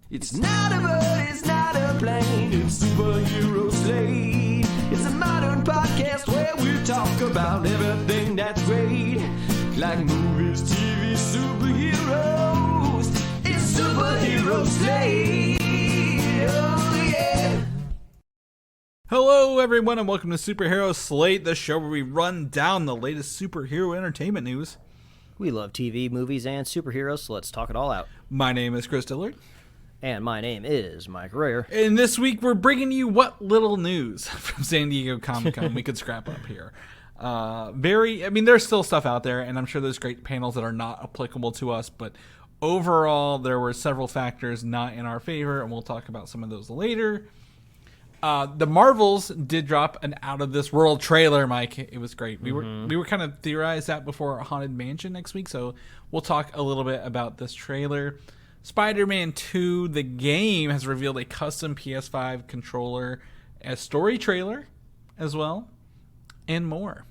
It's not a bird, it's not a plane, it's Superhero Slate. It's a modern podcast where we talk about everything that's great, like movies, TV, superheroes. It's Superhero Slate. Oh yeah. Hello everyone and welcome to Superhero Slate, the show where we run down the latest superhero entertainment news. We love TV, movies, and superheroes, so let's talk it all out. My name is Chris Dillard. And my name is Mike Royer. And this week we're bringing you what little news from San Diego Comic-Con we could scrap up here. There's still stuff out there, and I'm sure there's great panels that are not applicable to us, but overall there were several factors not in our favor, and we'll talk about some of those later. The Marvels did drop an Out of This World trailer, Mike. It was great. We were kind of theorized that before Haunted Mansion next week, so we'll talk a little bit about this trailer. Spider-Man 2, the game, has revealed a custom PS5 controller, a story trailer as well, and more.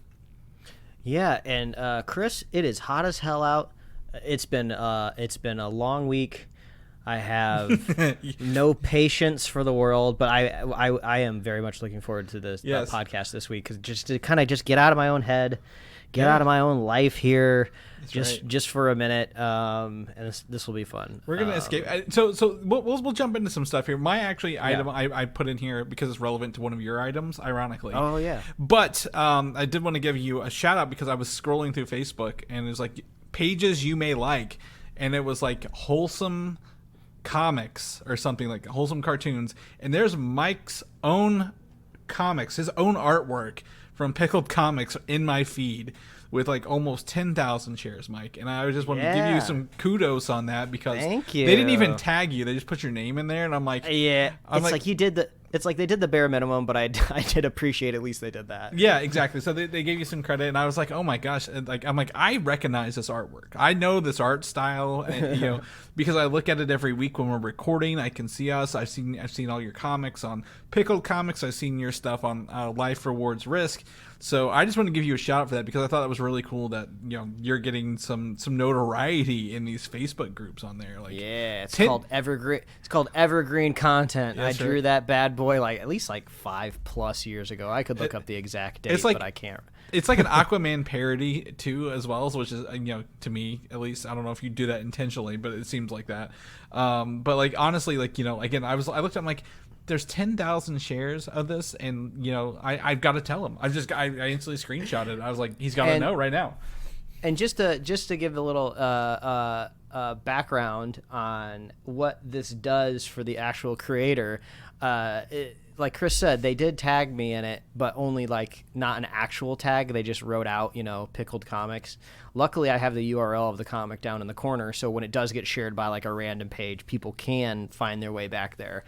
Yeah, and Chris, it is hot as hell out. It's been a long week. I have no patience for the world, but I am very much looking forward to this podcast this week, because just to kind of just get out of my own head, get out of my own life here, just for a minute, and this will be fun. We're gonna escape. So we'll jump into some stuff here. My item I put in here because it's relevant to one of your items, ironically. Oh yeah. But I did want to give you a shout out because I was scrolling through Facebook and it was like pages you may like, and it was like wholesome comics or something, like wholesome cartoons, and there's Mike's own comics, his own artwork from Pickled Comics in my feed with like almost 10,000 shares, Mike, and I just wanted to give you some kudos on that because thank you. They didn't even tag you, they just put your name in there, and I'm like, it's like they did the bare minimum, but I did appreciate at least they did that. Yeah, exactly. So they gave you some credit, and I was like, oh my gosh, and I'm like, I recognize this artwork. I know this art style, and, because I look at it every week when we're recording. I can see us. I've seen all your comics on Pickled Comics. I've seen your stuff on Life Rewards Risk. So I just want to give you a shout out for that because I thought that was really cool that you're getting some notoriety in these Facebook groups on there. Like, yeah, it's called evergreen. It's called evergreen content. I drew that bad boy at least 5+ years ago. I could look up the exact date, but I can't. It's like an Aquaman parody too, as well, which is to me at least. I don't know if you do that intentionally, but it seems like that. But like honestly, again, I looked at like, there's 10,000 shares of this, and I've got to tell him. I instantly screenshotted it. I was like, he's got to know right now. And just to give a little background on what this does for the actual creator, like Chris said, they did tag me in it, but only not an actual tag. They just wrote out, Pickled Comics. Luckily, I have the URL of the comic down in the corner, so when it does get shared by a random page, people can find their way back there.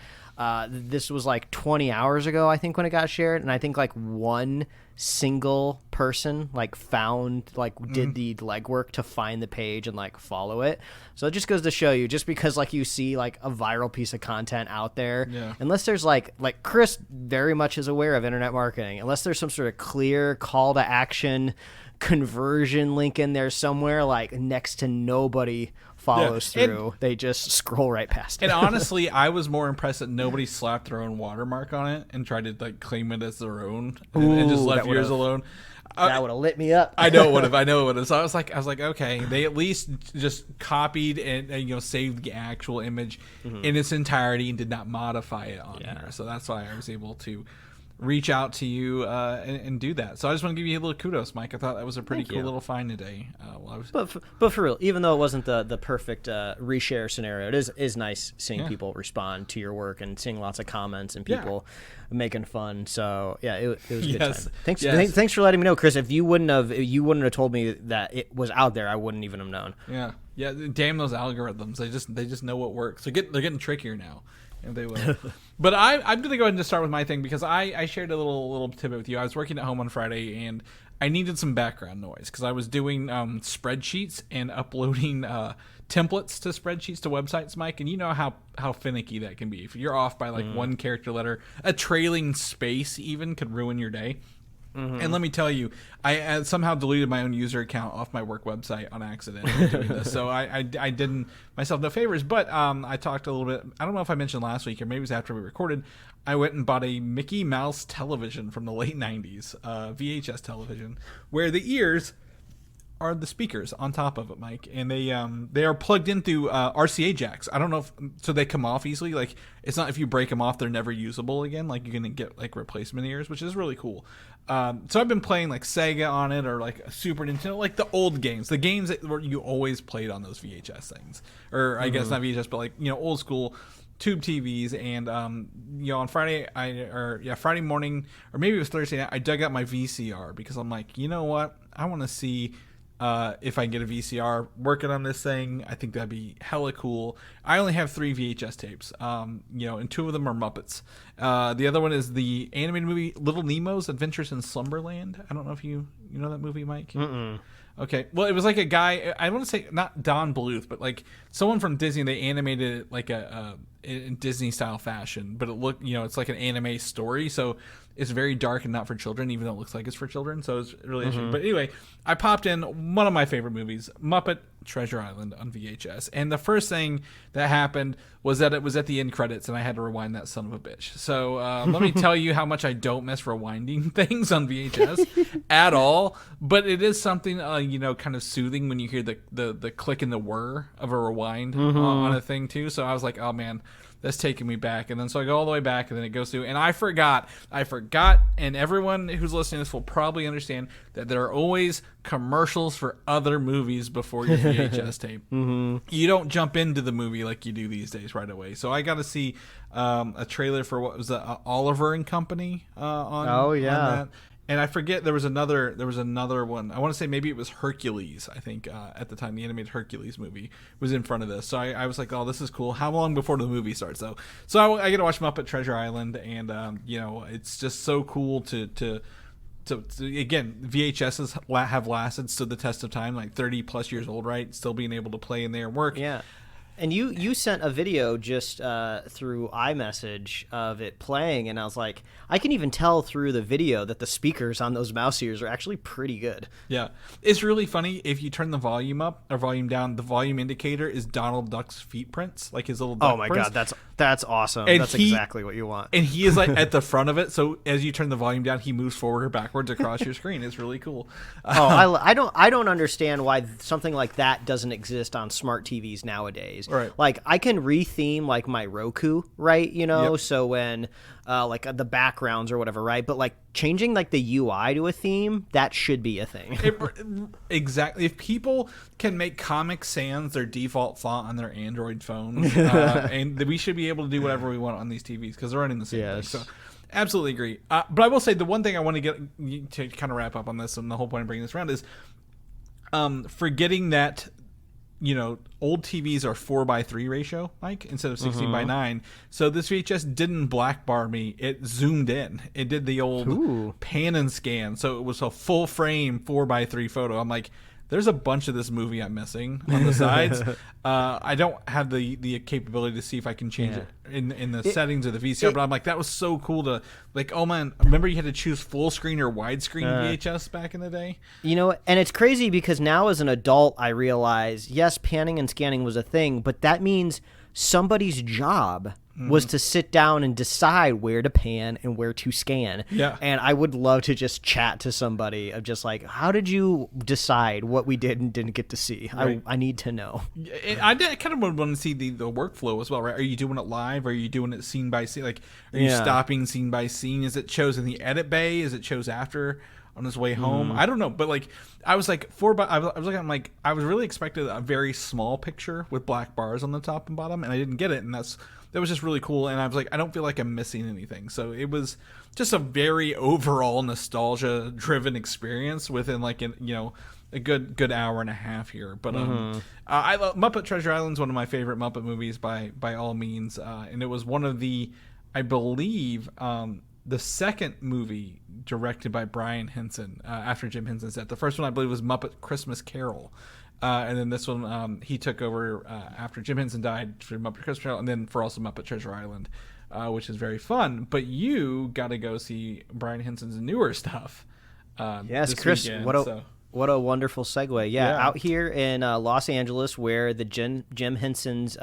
This was 20 hours ago, I think, when it got shared, and I think one single person found did the legwork to find the page and follow it. So it just goes to show you, just because you see a viral piece of content out there, unless there's like Chris very much is aware of internet marketing, unless there's some sort of clear call to action conversion link in there somewhere, next to nobody follows through. They just scroll right past it. And honestly, I was more impressed that nobody slapped their own watermark on it and tried to claim it as their own and just left yours alone. That would have lit me up. I know it would have. So I was like, okay, they at least just copied and saved the actual image in its entirety and did not modify it on here. So that's why I was able to reach out to you and do that. So I just want to give you a little kudos, Mike. I thought that was a pretty cool little find today. But for real, even though it wasn't the perfect reshare scenario, it is nice seeing people respond to your work and seeing lots of comments and people making fun. So it was a good time. Thanks for letting me know, Chris. If you wouldn't have told me that it was out there, I wouldn't even have known. Yeah. Damn those algorithms. They just know what works. They're getting trickier now. And they will. But I'm going to go ahead and just start with my thing because I shared a little tidbit with you. I was working at home on Friday and I needed some background noise because I was doing spreadsheets and uploading templates to spreadsheets to websites, Mike. And you know how finicky that can be. If you're off by one character letter, a trailing space even could ruin your day. And let me tell you, I somehow deleted my own user account off my work website on accident doing this. So I didn't myself no favors. But I talked a little bit. I don't know if I mentioned last week or maybe it was after we recorded. I went and bought a Mickey Mouse television from the late 90s, VHS television, where the ears are the speakers on top of it, Mike, and they are plugged into RCA jacks. I don't know if so they come off easily. Like it's not if you break them off, they're never usable again. Like you're gonna get like replacement ears, which is really cool. So I've been playing like Sega on it or like Super Nintendo, like the old games, the games that were you always played on those VHS things, or I guess not VHS, but like old school tube TVs. And on Friday Friday morning, or maybe it was Thursday night, I dug out my VCR because I'm like, you know what, I want to see. If I can get a VCR working on this thing, I think that'd be hella cool. I only have 3 VHS tapes, and 2 of them are Muppets. The other one is the animated movie Little Nemo's Adventures in Slumberland. I don't know if you know that movie, Mike? Mm-mm. Okay. Well, it was like a guy, I want to say not Don Bluth, but like someone from Disney. They animated it like in Disney style fashion, but it looked, it's like an anime story. So it's very dark and not for children, even though it looks like it's for children. So it's really interesting. But anyway, I popped in one of my favorite movies, Muppet Treasure Island on VHS. And the first thing that happened was that it was at the end credits and I had to rewind that son of a bitch. So let me tell you how much I don't miss rewinding things on VHS at all. But it is something, kind of soothing when you hear the click and the whir of a rewind on a thing too. So I was like, oh man, that's taking me back. And then so I go all the way back and then it goes through. And I forgot. And everyone who's listening to this will probably understand that there are always commercials for other movies before your VHS tape. You don't jump into the movie like you do these days right away. So I got to see a trailer for what was Oliver and Company on that. And I forget there was another one. I want to say maybe it was Hercules. I think at the time the animated Hercules movie was in front of this. So I was like, oh, this is cool. How long before the movie starts though? So I get to watch Muppet Treasure Island, and it's just so cool to again, VHSs have lasted, stood the test of time, like 30 plus years old, right? Still being able to play in there and work. Yeah. And you sent a video just through iMessage of it playing, and I was like, I can even tell through the video that the speakers on those mouse ears are actually pretty good. Yeah. It's really funny. If you turn the volume up or volume down, the volume indicator is Donald Duck's feet prints, like his little duck Oh my prints. God, that's awesome. And that's exactly what you want. And he is like at the front of it, so as you turn the volume down, he moves forward or backwards across your screen. It's really cool. I don't understand why something like that doesn't exist on smart TVs nowadays. Right. Like I can retheme like my Roku, right? Yep. So when like the backgrounds or whatever, right? But like changing like the UI to a theme, that should be a thing. Exactly. If people can make Comic Sans their default font on their Android phones, and we should be able to do whatever we want on these TVs because they're running the same thing. So absolutely agree. But I will say the one thing I want to get to kind of wrap up on this, and the whole point of bringing this around is forgetting that old TVs are 4:3 ratio, Mike, instead of 16:9. So this VHS didn't black bar me. It zoomed in. It did the old pan and scan. So it was a full frame 4:3 photo. I'm like, there's a bunch of this movie I'm missing on the sides. I don't have the capability to see if I can change it in the settings of the VCR, but I'm like, that was so cool to like, oh man, remember you had to choose full screen or widescreen VHS back in the day? And it's crazy because now as an adult, I realize, yes, panning and scanning was a thing, but that means somebody's job was to sit down and decide where to pan and where to scan. Yeah. And I would love to just chat to somebody of just like, how did you decide what we did and didn't get to see? Right. I need to know. I kind of would want to see the workflow as well, right? Are you doing it live? Are you doing it scene by scene? Like, are you stopping scene by scene? Is it shows in the edit bay? Is it shows after on his way home? I don't know. But like, I was like, I was looking, I'm like, I was really expecting a very small picture with black bars on the top and bottom, and I didn't get it. And that was just really cool, and I was like, I don't feel like I'm missing anything. So it was just a very overall nostalgia-driven experience within like a good hour and a half here. But I love Muppet Treasure Island is one of my favorite Muppet movies by all means, and it was one of the, I believe, the second movie directed by Brian Henson after Jim Henson's death. The first one I believe was Muppet Christmas Carol. And then this one, he took over after Jim Henson died for Muppet Christmas Carol, and then for also Muppet Treasure Island, which is very fun. But you got to go see Brian Henson's newer stuff, Yes, this Chris, weekend, what a wonderful segue. Yeah, out here in Los Angeles, where the Jim Henson's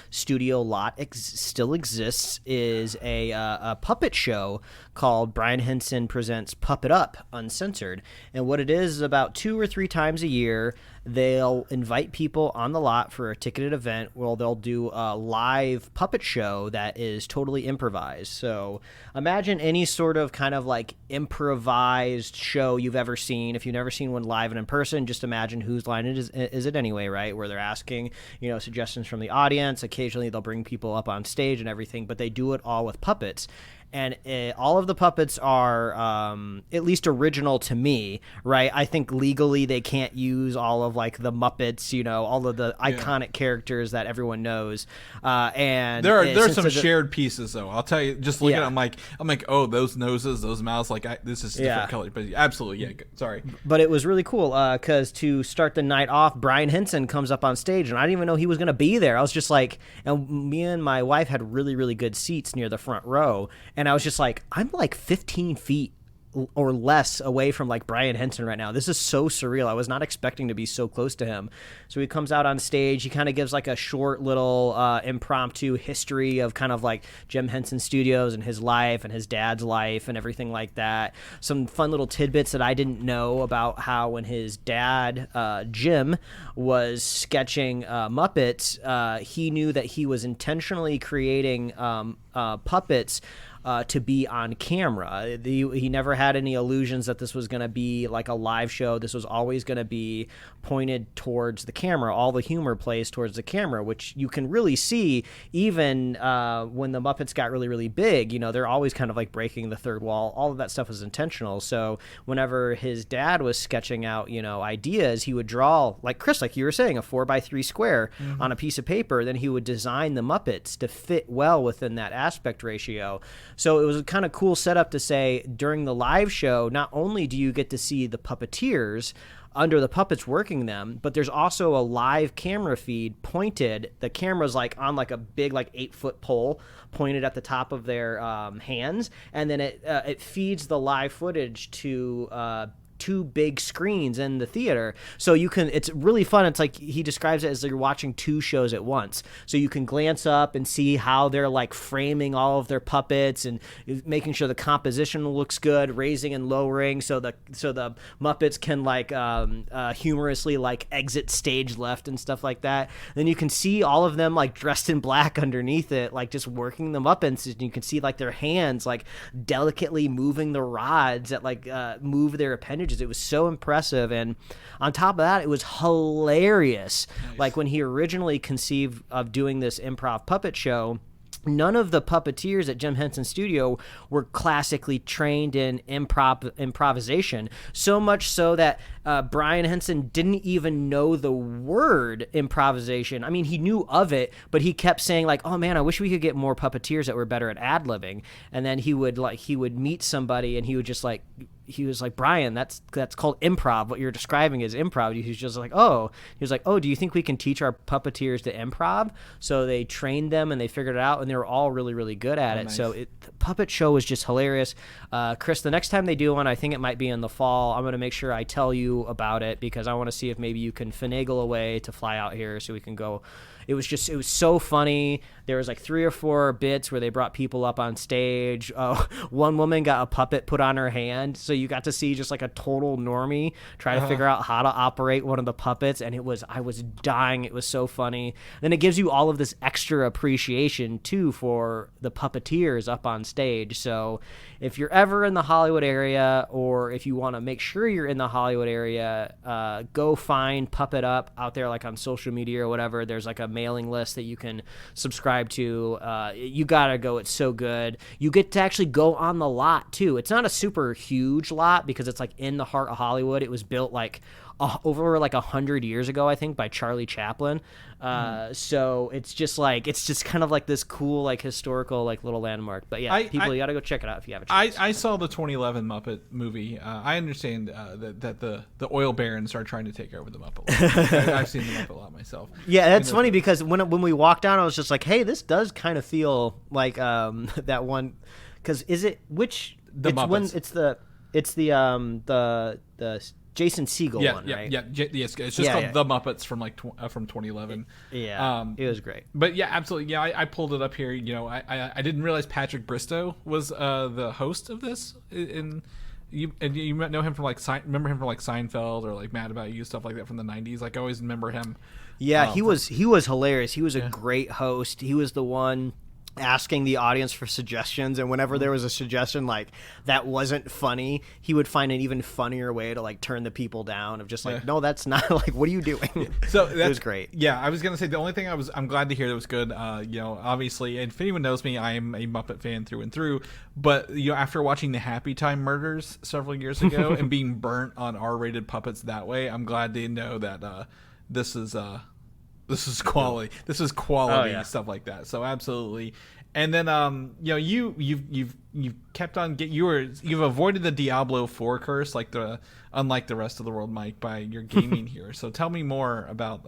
studio lot still exists, is a puppet show called Brian Henson Presents Puppet Up, Uncensored. And what it is about 2 or 3 times a year, they'll invite people on the lot for a ticketed event where they'll do a live puppet show that is totally improvised. So imagine any sort of kind of like improvised show you've ever seen. If you've never seen one live and in person, just imagine whose line is it anyway, right? Where they're asking, suggestions from the audience. Occasionally they'll bring people up on stage and everything, but they do it all with puppets. And all of the puppets are at least original to me, right? I think legally they can't use all of like the Muppets, all of the iconic characters that everyone knows. And there are some shared pieces, though. I'll tell you, just looking at it, I'm like, oh, those noses, those mouths, this is different colors. But absolutely, sorry. But it was really cool because to start the night off, Brian Henson comes up on stage, and I didn't even know he was going to be there. I was just like, and me and my wife had really, really good seats near the front row. And I was just like, I'm like 15 feet or less away from like Brian Henson right now. This is so surreal. I was not expecting to be so close to him. So he comes out on stage. He kind of gives like a short little impromptu history of kind of like Jim Henson Studios and his life and his dad's life and everything like that. Some fun little tidbits that I didn't know about how when his dad, Jim, was sketching Muppets, he knew that he was intentionally creating puppets to be on camera. He never had any illusions that this was going to be like a live show. This was always going to be pointed towards the camera. All the humor plays towards the camera, which you can really see even when the Muppets got really, really big. They're always kind of like breaking the third wall. All of that stuff was intentional. So whenever his dad was sketching out, ideas, he would draw, like Chris, like you were saying, a 4x3 square on a piece of paper. Then he would design the Muppets to fit well within that aspect ratio. So it was a kind of cool setup to say during the live show, not only do you get to see the puppeteers under the puppets working them, but there's also a live camera feed pointed. The camera's like on like a big like 8-foot pole pointed at the top of their hands, and then it feeds the live footage to 2 big screens in the theater. So it's really fun. It's like he describes it as you're watching 2 shows at once. So you can glance up and see how they're like framing all of their puppets and making sure the composition looks good, raising and lowering so the Muppets can like humorously like exit stage left and stuff like that. Then you can see all of them like dressed in black underneath it, like just working the Muppets. And you can see like their hands like delicately moving the rods that like move their appendages. It was so impressive, and on top of that, it was hilarious. Nice. Like when he originally conceived of doing this improv puppet show, none of the puppeteers at Jim Henson Studio were classically trained in improvisation, so much so that Brian Henson didn't even know the word improvisation. I mean, he knew of it, but he kept saying like, oh man, I wish we could get more puppeteers that were better at ad-libbing. And then he would meet somebody and he was like, Brian, that's called improv. What you're describing is improv. He was like, do you think we can teach our puppeteers to improv? So they trained them and they figured it out, and they were all really, really good at it. Nice. So the puppet show was just hilarious. Chris, the next time they do one, I think it might be in the fall. I'm going to make sure I tell you about it because I want to see if maybe you can finagle a way to fly out here so we can go. It was so funny. There was like 3 or 4 bits where they brought people up on stage. One woman got a puppet put on her hand, so you got to see just like a total normie try to figure out how to operate one of the puppets, and I was dying. It was so funny. Then it gives you all of this extra appreciation too for the puppeteers up on stage. So if you're ever in the Hollywood area, or if you want to make sure you're in the Hollywood area, go find Puppet Up out there, like on social media or whatever. There's like a mailing list that you can subscribe to. You gotta go. It's so good. You get to actually go on the lot too. It's not a super huge lot because it's like in the heart of Hollywood. It was built like over like 100 years ago, I think, by Charlie Chaplin. So it's just kind of like this cool like historical like little landmark. But yeah, you gotta go check it out if you have a chance. I saw the 2011 Muppet movie. I understand that the oil barons are trying to take over the Muppet lot. I've seen the Muppet lot myself. Yeah, that's funny because when we walked down, I was just like, hey, this does kind of feel like that one. Because is it which? The Muppets. It's the It's the Jason Segel one, right? Yes. It's just called The Muppets from from 2011. Yeah, it was great. But yeah, absolutely. Yeah, I pulled it up here. I didn't realize Patrick Bristow was the host of this. You know him from remember him from Seinfeld or Mad About You, stuff like that from the 90s. I always remember him. Yeah, he was hilarious. He was a great host. He was the one asking the audience for suggestions, and whenever there was a suggestion that wasn't funny, he would find an even funnier way to turn the people down of just no, that's not what are you doing? So it was great. Yeah, I was gonna say the only thing I'm glad to hear that was good. Obviously, and if anyone knows me, I am a Muppet fan through and through. But after watching the Happy Time murders several years ago and being burnt on R-rated puppets that way, I'm glad to know that this is quality. This is quality stuff like that. So absolutely. And then you've kept on you've avoided the Diablo 4 curse unlike the rest of the world, Mike, by your gaming here. So tell me more about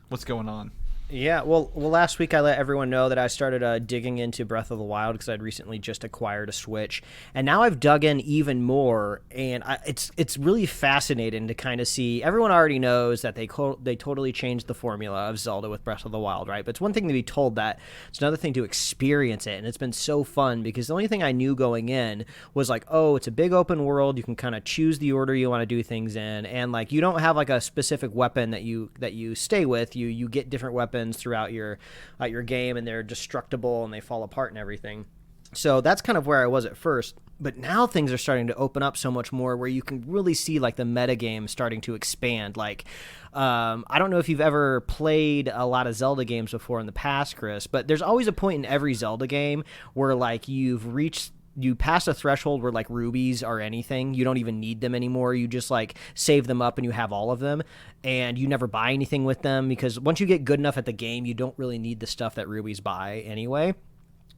what's going on. Yeah, well, last week I let everyone know that I started digging into Breath of the Wild because I'd recently just acquired a Switch, and now I've dug in even more, and it's really fascinating to kind of see. Everyone already knows that they totally changed the formula of Zelda with Breath of the Wild, right? But it's one thing to be told that; it's another thing to experience it, and it's been so fun because the only thing I knew going in was it's a big open world. You can kind of choose the order you want to do things in, and you don't have a specific weapon that you stay with. You get different weapons throughout your game, and they're destructible and they fall apart and everything. So that's kind of where I was at first, but now things are starting to open up so much more where you can really see the meta game starting to expand. I don't know if you've ever played a lot of Zelda games before in the past, Chris, but there's always a point in every Zelda game where you pass a threshold where rubies are anything. You don't even need them anymore. You just save them up and you have all of them, and you never buy anything with them because once you get good enough at the game, you don't really need the stuff that rubies buy anyway.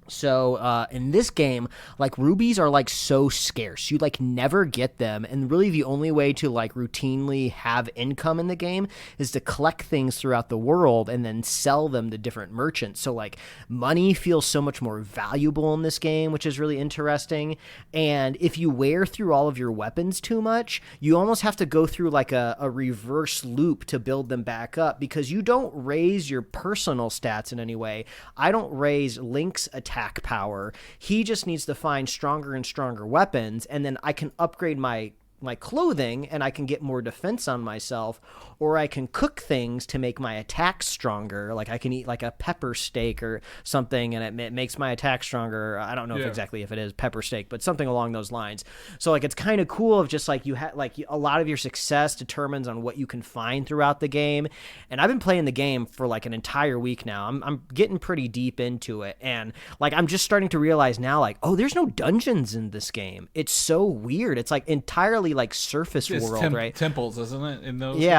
So in this game, rubies are so scarce. You never get them, and really the only way to routinely have income in the game is to collect things throughout the world and then sell them to different merchants. So money feels so much more valuable in this game, which is really interesting. And if you wear through all of your weapons too much, you almost have to go through a reverse loop to build them back up because you don't raise your personal stats in any way. I don't raise Link's attack power. He just needs to find stronger and stronger weapons, and then I can upgrade my clothing and I can get more defense on myself, or I can cook things to make my attacks stronger. I can eat a pepper steak or something and it makes my attack stronger. I don't know exactly if it is pepper steak, but something along those lines. So it's kind of cool of just you have a lot of your success determines on what you can find throughout the game. And I've been playing the game for an entire week now. I'm getting pretty deep into it, and I'm just starting to realize now there's no dungeons in this game. It's so weird. It's entirely surface world, right? Temples, isn't it? In those games?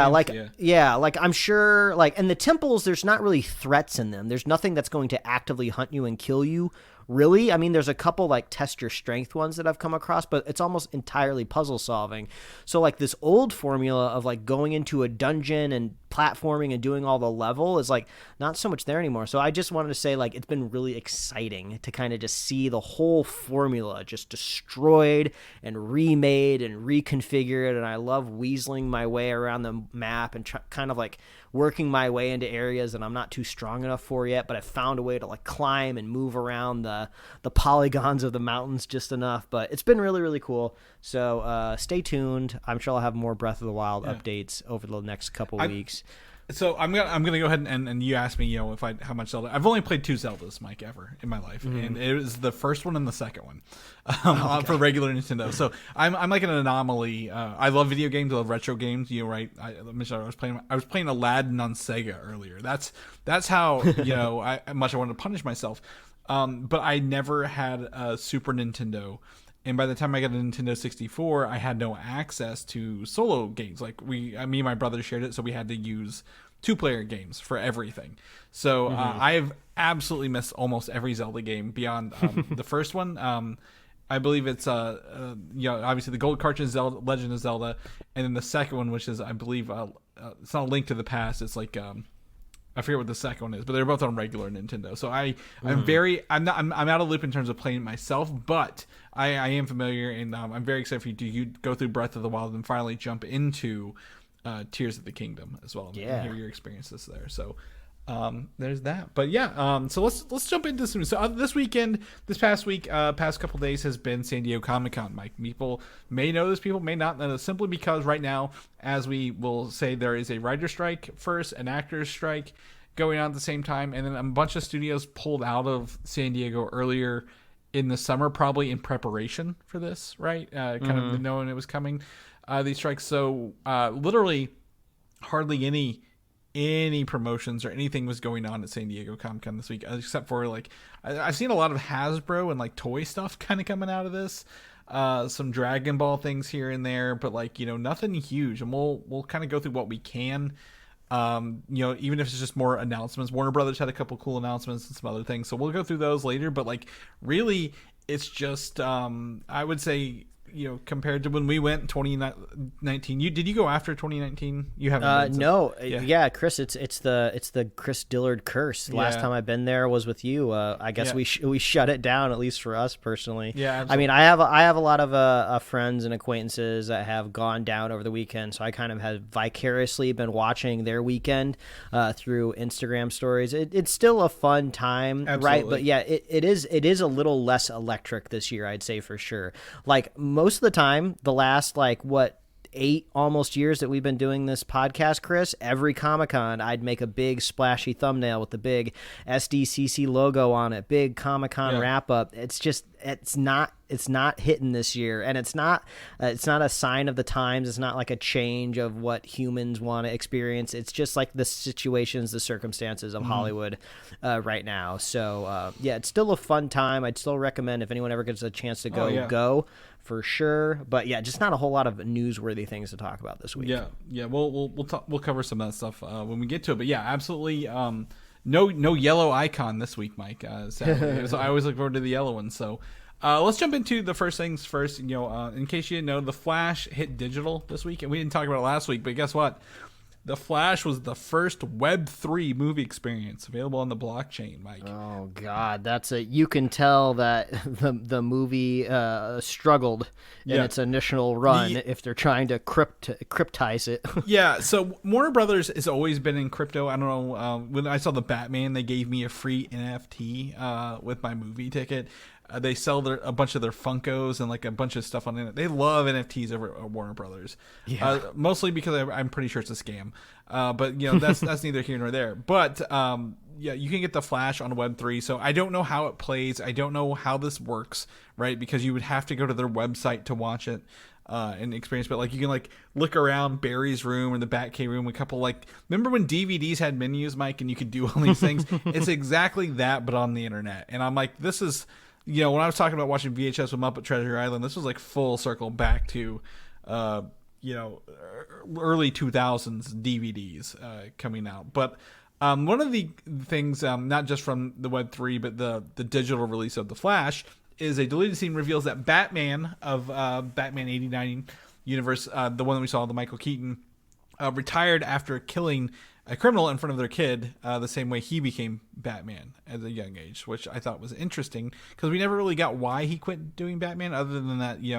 I'm sure and the temples, there's not really threats in them. There's nothing that's going to actively hunt you and kill you, really. I mean, there's a couple test your strength ones that I've come across, but it's almost entirely puzzle solving. So this old formula of going into a dungeon and platforming and doing all the level is not so much there anymore. So I just wanted to say it's been really exciting to kind of just see the whole formula just destroyed and remade and reconfigured. And I love weaseling my way around the map and kind of working my way into areas that I'm not too strong enough for yet, but I found a way to climb and move around the polygons of the mountains just enough. But it's been really, really cool. So stay tuned. I'm sure I'll have more Breath of the Wild updates over the next couple weeks. So I'm gonna go ahead and you asked me, how much Zelda. I've only played 2 Zeldas, Mike, ever in my life, and it was the first one and the second one for regular Nintendo. So I'm an anomaly. I love video games. I love retro games. Right? I was playing Aladdin on Sega earlier. That's how much I wanted to punish myself. But I never had a Super Nintendo. And by the time I got a Nintendo 64, I had no access to solo games. Me and my brother shared it, so we had to use 2-player games for everything. So I've absolutely missed almost every Zelda game beyond the first one. I believe it's obviously the Gold Cartridge Zelda, Legend of Zelda, and then the second one, which is I believe it's not a Link to the Past. It's I forget what the second one is, but they're both on regular Nintendo. So I'm out of loop in terms of playing it myself, but I am familiar, and I'm very excited for you to go through Breath of the Wild and finally jump into Tears of the Kingdom as well. Yeah, and hear your experiences there. So there's that. But yeah, so let's jump into some. So this past week, past couple days has been San Diego Comic-Con. Mike, people may know this, people may not know this, simply because right now, as we will say, there is a writer strike first, an actors strike going on at the same time, and then a bunch of studios pulled out of San Diego earlier in the summer, probably in preparation for this, right? Kind of knowing it was coming, these strikes. So literally hardly any promotions or anything was going on at San Diego Comic-Con this week, except for like I've seen a lot of Hasbro and like toy stuff kind of coming out of this, some Dragon Ball things here and there, but like, you know, nothing huge. And we'll kind of go through what we can, you know, even if it's just more announcements. Warner Brothers had a couple cool announcements and some other things, so we'll go through those later. But like, really, it's just I would say, you know, compared to when we went in 2019, did you go after 2019? You haven't? No, yeah, Chris, it's the Chris Dillard curse. Last time I've been there was with you. I guess we shut it down, at least for us personally. Yeah, absolutely. I mean, I have a lot of friends and acquaintances that have gone down over the weekend, so I kind of have vicariously been watching their weekend through Instagram stories. It's still a fun time, right? But yeah, it is a little less electric this year, I'd say, for sure. Like most of the time, the last 8 almost years that we've been doing this podcast, Chris, every Comic-Con I'd make a big splashy thumbnail with the big SDCC logo on it, big Comic-Con wrap up. It's not hitting this year, and it's not a sign of the times. It's not like a change of what humans want to experience. It's just like the situations, the circumstances of Hollywood right now. So yeah, it's still a fun time. I'd still recommend, if anyone ever gets a chance to go, go for sure. But yeah, just not a whole lot of newsworthy things to talk about this week. Yeah. We'll cover some of that stuff when we get to it. But yeah, absolutely. No yellow icon this week, Mike. Sadly. So I always look forward to the yellow one. So let's jump into the first things first. You know, in case you didn't know, The Flash hit digital this week, and we didn't talk about it last week. But guess what? The Flash was the first Web3 movie experience available on the blockchain, Mike. Oh God, you can tell that the movie struggled in its initial run if they're trying to cryptize it. Yeah, so Warner Brothers has always been in crypto. I don't know, when I saw the Batman, they gave me a free NFT with my movie ticket. They sell a bunch of their Funkos and like a bunch of stuff on it. They love NFTs over at Warner Brothers, mostly because I'm pretty sure it's a scam. But you know, that's neither here nor there. But yeah, you can get the Flash on Web3. So I don't know how it plays. I don't know how this works, right? Because you would have to go to their website to watch it and experience. But like, you can like look around Barry's room or the Batcave room. A couple remember when DVDs had menus, Mike, and you could do all these things? It's exactly that, but on the internet. And I'm like, this is. You know, when I was talking about watching VHS with Muppet Treasure Island, this was like full circle back to, you know, early 2000s DVDs coming out. But one of the things, not just from the Web3, but the digital release of The Flash, is a deleted scene reveals that Batman of Batman 89 universe, the one that we saw, the Michael Keaton, retired after killing a criminal in front of their kid, the same way he became Batman at a young age, which I thought was interesting because we never really got why he quit doing Batman, other than that, you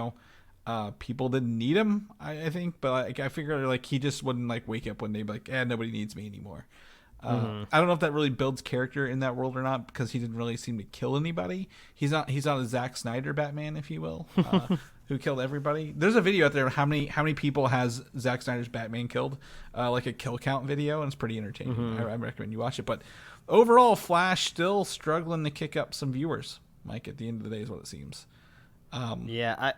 know, people didn't need him, I think. But I figured like he just wouldn't like wake up one day and be like, nobody needs me anymore. I don't know if that really builds character in that world or not, because he didn't really seem to kill anybody. He's not a Zack Snyder Batman, if you will, who killed everybody. There's a video out there of how many people has Zack Snyder's Batman killed, like a kill count video, and it's pretty entertaining. I recommend you watch it. But overall, Flash still struggling to kick up some viewers, Mike, at the end of the day is what it seems. Yeah,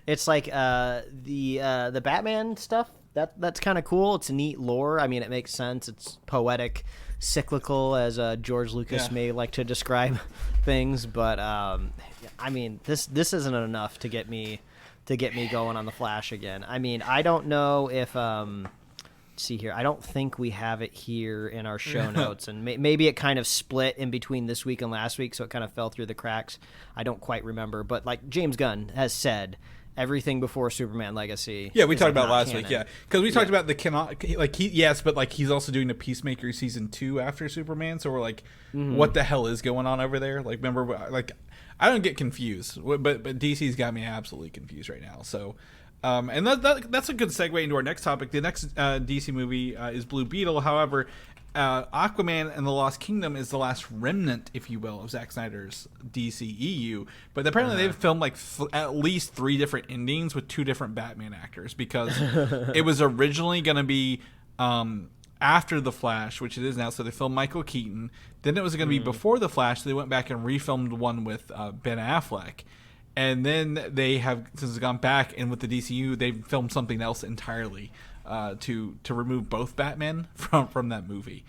it's like the Batman stuff. That's kind of cool. It's a neat lore. I mean, it makes sense. It's poetic, cyclical, as George Lucas may like to describe things. But I mean, this isn't enough to get me going on the Flash again. I mean, I don't know if see here. I don't think we have it here in our show notes, and maybe it kind of split in between this week and last week, so it kind of fell through the cracks. I don't quite remember, but like James Gunn has said, everything before Superman Legacy. Yeah, we is, talked like, about not last canon. week. Yeah, because we talked about the cannot but he's also doing the Peacemaker season 2 after Superman. So we're like, what the hell is going on over there? Like, remember, like, I don't get confused, but DC's got me absolutely confused right now. So. And that's a good segue into our next topic. The next DC movie is Blue Beetle. However, Aquaman and the Lost Kingdom is the last remnant, if you will, of Zack Snyder's DCEU. But apparently they've filmed like at least 3 different endings with 2 different Batman actors, because it was originally going to be after The Flash, which it is now. So they filmed Michael Keaton. Then it was going to be before The Flash. So they went back and refilmed one with Ben Affleck. And then they have, since it's gone back, and with the DCU, they've filmed something else entirely to remove both Batmen from that movie.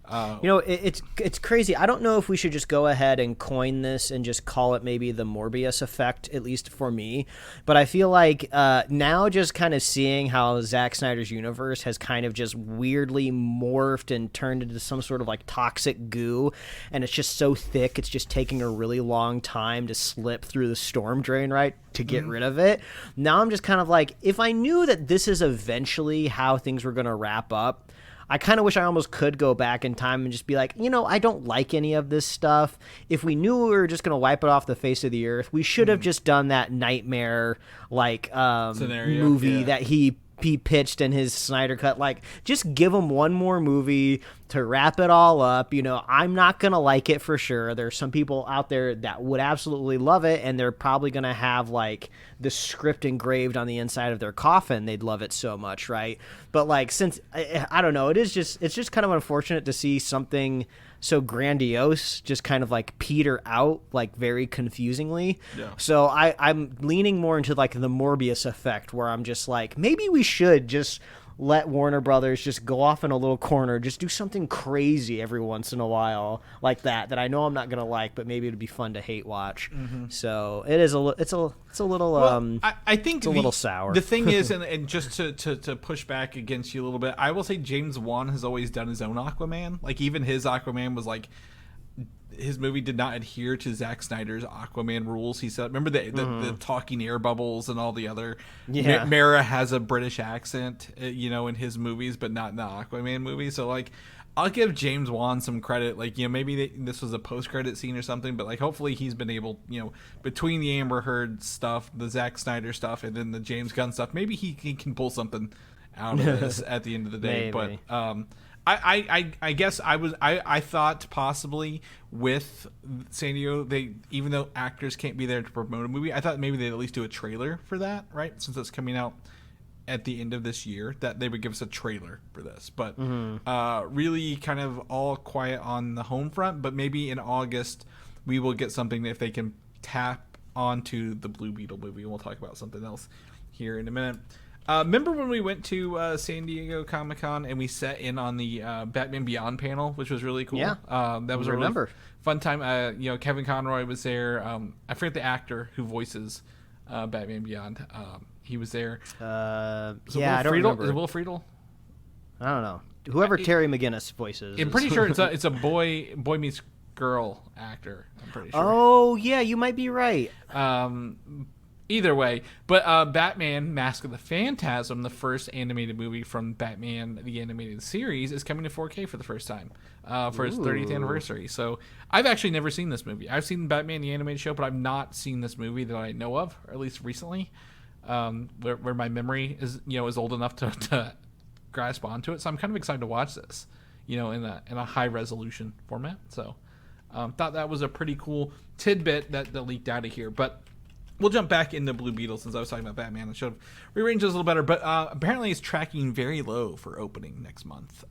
It's crazy. I don't know if we should just go ahead and coin this and just call it maybe the Morbius effect, at least for me. But I feel like now just kind of seeing how Zack Snyder's universe has kind of just weirdly morphed and turned into some sort of like toxic goo, and it's just so thick, it's just taking a really long time to slip through the storm drain, right, to get rid of it. Now I'm just kind of like, if I knew that this is eventually how things were going to wrap up, I kind of wish I almost could go back in time and just be like, I don't like any of this stuff. If we knew we were just going to wipe it off the face of the earth, we should have just done that nightmare scenario, movie that he pitched in his Snyder Cut. Like, just give him one more movie to wrap it all up. I'm not going to like it for sure. There's some people out there that would absolutely love it, and they're probably going to have like the script engraved on the inside of their coffin. They'd love it so much, right? But like, since I don't know, it's just kind of unfortunate to see something so grandiose just kind of like peter out like very confusingly. Yeah. So I'm leaning more into like the Morbius effect, where I'm just like, maybe we should just let Warner Brothers just go off in a little corner, just do something crazy every once in a while like that I know I'm not gonna like, but maybe it'd be fun to hate watch. So it is it's a little well, I think it's a little sour. The thing is, and just to push back against you a little bit, I will say James Wan has always done his own Aquaman. Like, even his Aquaman was like, his movie did not adhere to Zack Snyder's Aquaman rules. He said, remember the talking air bubbles and all the other. Yeah. Mera has a British accent, in his movies, but not in the Aquaman movie. So like, I'll give James Wan some credit. Like, maybe this was a post-credit scene or something, but like, hopefully he's been able, between the Amber Heard stuff, the Zack Snyder stuff, and then the James Gunn stuff, maybe he can pull something out of this at the end of the day. Maybe. But I guess I thought possibly with San Diego, even though actors can't be there to promote a movie, I thought maybe they'd at least do a trailer for that, right? Since it's coming out at the end of this year, that they would give us a trailer for this. But really kind of all quiet on the home front. But maybe in August we will get something if they can tap onto the Blue Beetle movie. And we'll talk about something else here in a minute. Remember when we went to San Diego Comic-Con and we sat in on the Batman Beyond panel, which was really cool? Yeah, that was a really fun time. Kevin Conroy was there. I forget the actor who voices Batman Beyond. He was there. I don't remember. Is it Will Friedle? I don't know. Whoever Terry McGinnis voices. I'm pretty sure it's a boy meets girl actor. I'm pretty sure. Oh yeah, you might be right. Either way, but Batman Mask of the Phantasm, the first animated movie from Batman the Animated Series, is coming to 4K for the first time for its 30th anniversary. So I've actually never seen this movie. I've seen Batman the Animated Show, but I've not seen this movie that I know of, or at least recently, where my memory is old enough to grasp onto it. So I'm kind of excited to watch this, in a high resolution format. So thought that was a pretty cool tidbit that leaked out of here, but. We'll jump back into Blue Beetle since I was talking about Batman. I should have rearranged this a little better, but apparently it's tracking very low for opening next month,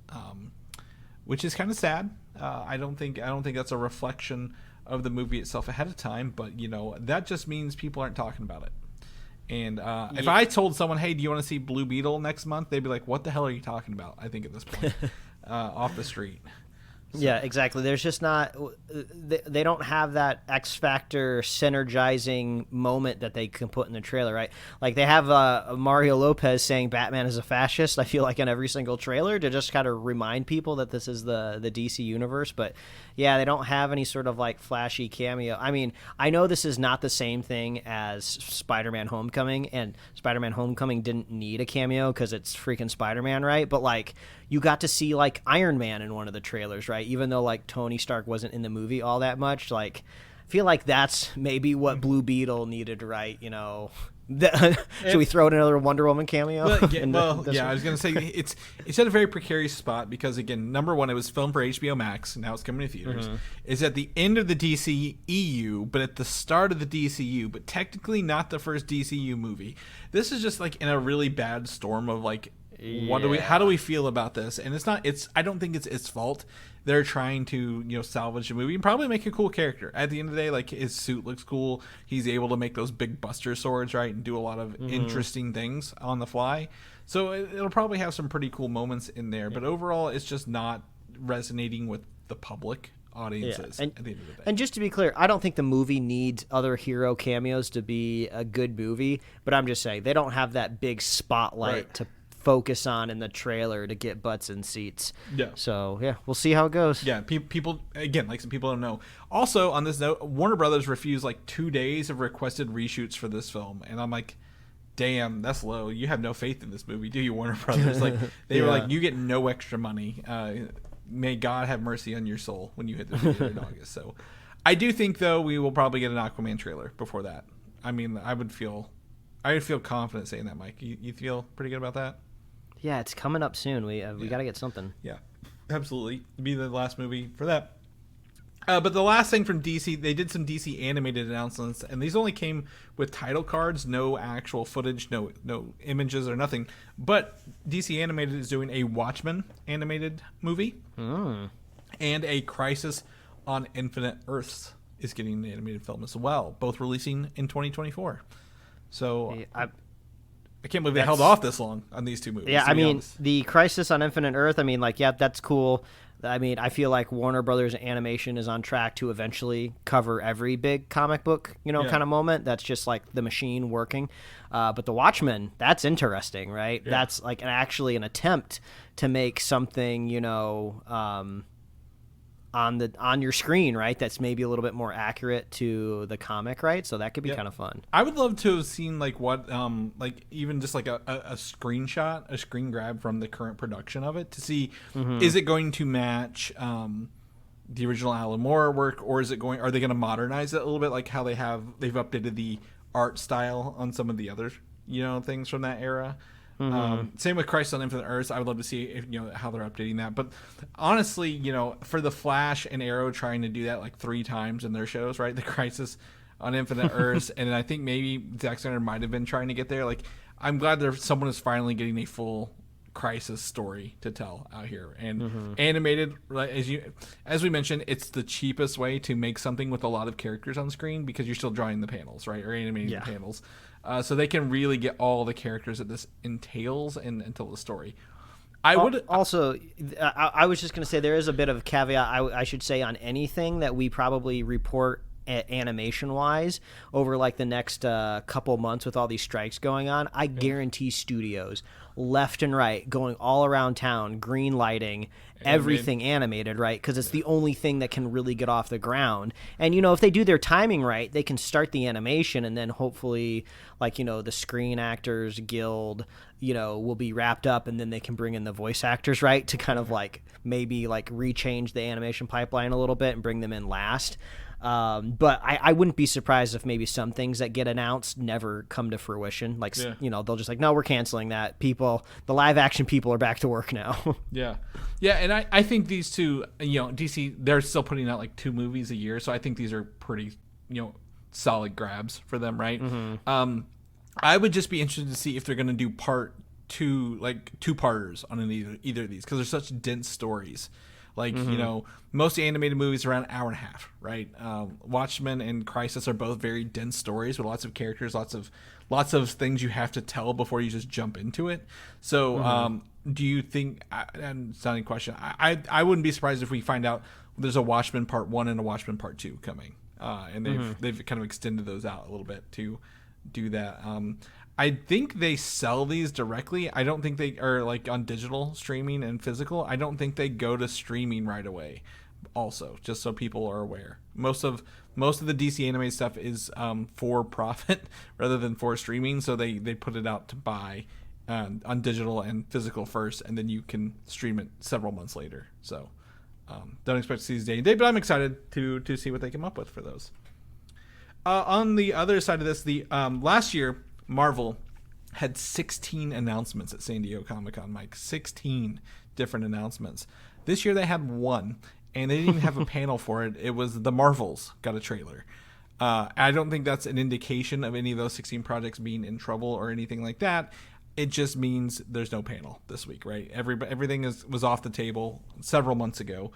which is kind of sad. I don't think that's a reflection of the movie itself ahead of time, but that just means people aren't talking about it. And if I told someone, "Hey, do you want to see Blue Beetle next month?" they'd be like, "What the hell are you talking about?" I think at this point, off the street. So. Yeah, exactly. There's just not they don't have that X Factor synergizing moment that they can put in the trailer, right? Like they have Mario Lopez saying Batman is a fascist. I feel like in every single trailer to just kind of remind people that this is the DC universe. But yeah, they don't have any sort of like flashy cameo. I mean, I know this is not the same thing as Spider-Man Homecoming, and Spider-Man Homecoming didn't need a cameo because it's freaking Spider-Man, right? But like you got to see like Iron Man in one of the trailers, right? Even though like Tony Stark wasn't in the movie all that much, like I feel like that's maybe what Blue Beetle needed, right? You know, should we throw in another Wonder Woman cameo? I was gonna say it's at a very precarious spot because again, number one, it was filmed for HBO Max, now it's coming to theaters. It's at the end of the DCEU, but at the start of the DCU, but technically not the first DCU movie. This is just like in a really bad storm of like. How do we feel about this? And I don't think it's its fault. They're trying to, salvage the movie and probably make a cool character. At the end of the day, like his suit looks cool. He's able to make those big buster swords, right? And do a lot of interesting things on the fly. So it'll probably have some pretty cool moments in there, but overall it's just not resonating with the public audiences at the end of the day. And just to be clear, I don't think the movie needs other hero cameos to be a good movie, but I'm just saying they don't have that big spotlight to focus on in the trailer to get butts in seats. Yeah. So yeah, we'll see how it goes. Yeah. People again, like some people don't know. Also, on this note, Warner Brothers refused like 2 days of requested reshoots for this film, and I'm like, damn, that's low. You have no faith in this movie, do you, Warner Brothers? Like they were like, you get no extra money. May God have mercy on your soul when you hit the theater in August. So, I do think though we will probably get an Aquaman trailer before that. I mean, I would feel confident saying that, Mike. You feel pretty good about that? Yeah, it's coming up soon. We got to get something. Yeah, absolutely. It'll be the last movie for that. But the last thing from DC, they did some DC animated announcements, and these only came with title cards, no actual footage, no images or nothing. But DC Animated is doing a Watchmen animated movie, and a Crisis on Infinite Earths is getting an animated film as well, both releasing in 2024. So I can't believe they held off this long on these two movies. Yeah, I mean, the Crisis on Infinite Earth, I mean, like, yeah, that's cool. I mean, I feel like Warner Brothers Animation is on track to eventually cover every big comic book, kind of moment. That's just like the machine working. But the Watchmen, that's interesting, right? Yeah. That's like actually an attempt to make something, on your screen, right? That's maybe a little bit more accurate to the comic, right? So that could be kind of fun. I would love to have seen like what, like even just like a screenshot, a screen grab from the current production of it to see is it going to match the original Alan Moore work, or are they going to modernize it a little bit, like how they've updated the art style on some of the other things from that era. Same with Crisis on Infinite Earths. I would love to see if how they're updating that. But honestly, for the Flash and Arrow trying to do that like 3 times in their shows, right? The Crisis on Infinite Earths, and I think maybe Zack Snyder might have been trying to get there. Like, I'm glad someone is finally getting a full Crisis story to tell out here, and animated. As we mentioned, it's the cheapest way to make something with a lot of characters on screen because you're still drawing the panels, right, or animating the panels. So they can really get all the characters that this entails and tell the story. I was just going to say there is a bit of a caveat I should say on anything that we probably report animation-wise over like the next couple months with all these strikes going on. I guarantee studios left and right going all around town green lighting everything animated, right? Because it's the only thing that can really get off the ground. And if they do their timing right, they can start the animation, and then hopefully like the Screen Actors Guild will be wrapped up, and then they can bring in the voice actors, right, to kind of like maybe like rechange the animation pipeline a little bit and bring them in last. But I wouldn't be surprised if maybe some things that get announced never come to fruition. Like, they'll just like, no, we're canceling that. The live action people are back to work now. Yeah. And I think these two, DC, they're still putting out like 2 movies a year. So I think these are pretty, solid grabs for them. Right. I would just be interested to see if they're going to do part 2, like 2-parters on either of these, because they're such dense stories. Like, most animated movies are around an hour and a half, right? Watchmen and Crisis are both very dense stories with lots of characters, lots of things you have to tell before you just jump into it. So do you think? And it's not a question. I wouldn't be surprised if we find out there's a Watchmen Part 1 and a Watchmen Part 2 coming, and they've kind of extended those out a little bit to do that. I think they sell these directly. I don't think they are like on digital streaming and physical. I don't think they go to streaming right away. Also, just so people are aware, most of the DC anime stuff is for profit rather than for streaming. So they put it out to buy on digital and physical first, and then you can stream it several months later. So don't expect to see these day and date, but I'm excited to see what they come up with for those. On the other side of this, the last year Marvel had 16 announcements at San Diego Comic-Con, Mike. 16 different announcements. This year they had one, and they didn't even have a panel for it. It was The Marvels got a trailer. I don't think that's an indication of any of those 16 projects being in trouble or anything like that. It just means there's no panel this week, right? Everything was off the table several months ago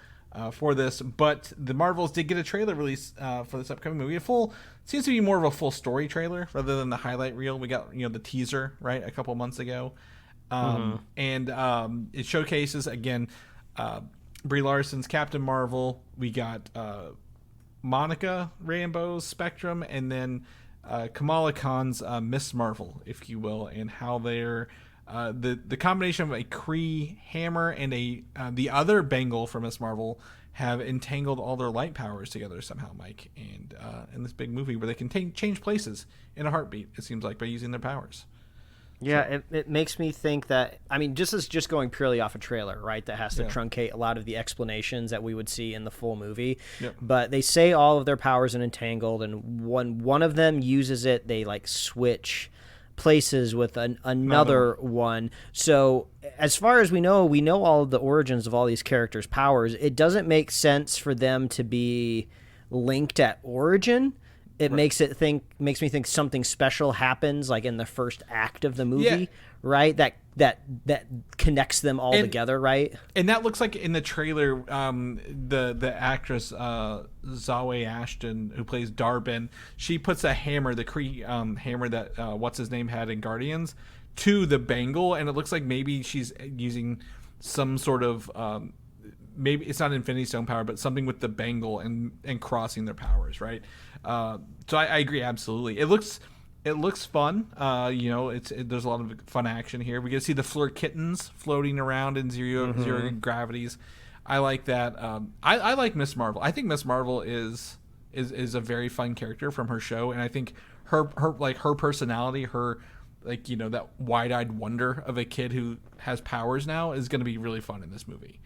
for this, but the Marvels did get a trailer release for this upcoming movie. Seems to be more of a full story trailer rather than the highlight reel. We got the teaser right a couple months ago, and it showcases again Brie Larson's Captain Marvel. We got Monica Rambeau's Spectrum, and then Kamala Khan's Miss Marvel, if you will, and how they're the combination of a Kree hammer and the other Bengal from Miss Marvel have entangled all their light powers together somehow, Mike, and in this big movie where they can change places in a heartbeat, it seems like, by using their powers. Yeah, it makes me think that, I mean, just going purely off a trailer, right, that has to truncate a lot of the explanations that we would see in the full movie. Yep. But they say all of their powers are entangled, and one of them uses it, they like switch places with another one. So as far as we know all of the origins of all these characters' powers. It doesn't make sense for them to be linked at origin. It makes me think something special happens like in the first act of the movie, right? That connects them all together, right? And that looks like in the trailer, the actress Zawe Ashton, who plays Darbin, she puts a hammer, the Kree hammer that what's his name had in Guardians, to the bangle, and it looks like maybe she's using some sort of maybe it's not Infinity Stone power, but something with the bangle and crossing their powers, right? So I agree absolutely. It looks fun. There's a lot of fun action here. We get to see the Fleur kittens floating around in zero gravities. I like that. I like Miss Marvel. I think Miss Marvel is a very fun character from her show, and I think her personality, that wide-eyed wonder of a kid who has powers now is going to be really fun in this movie.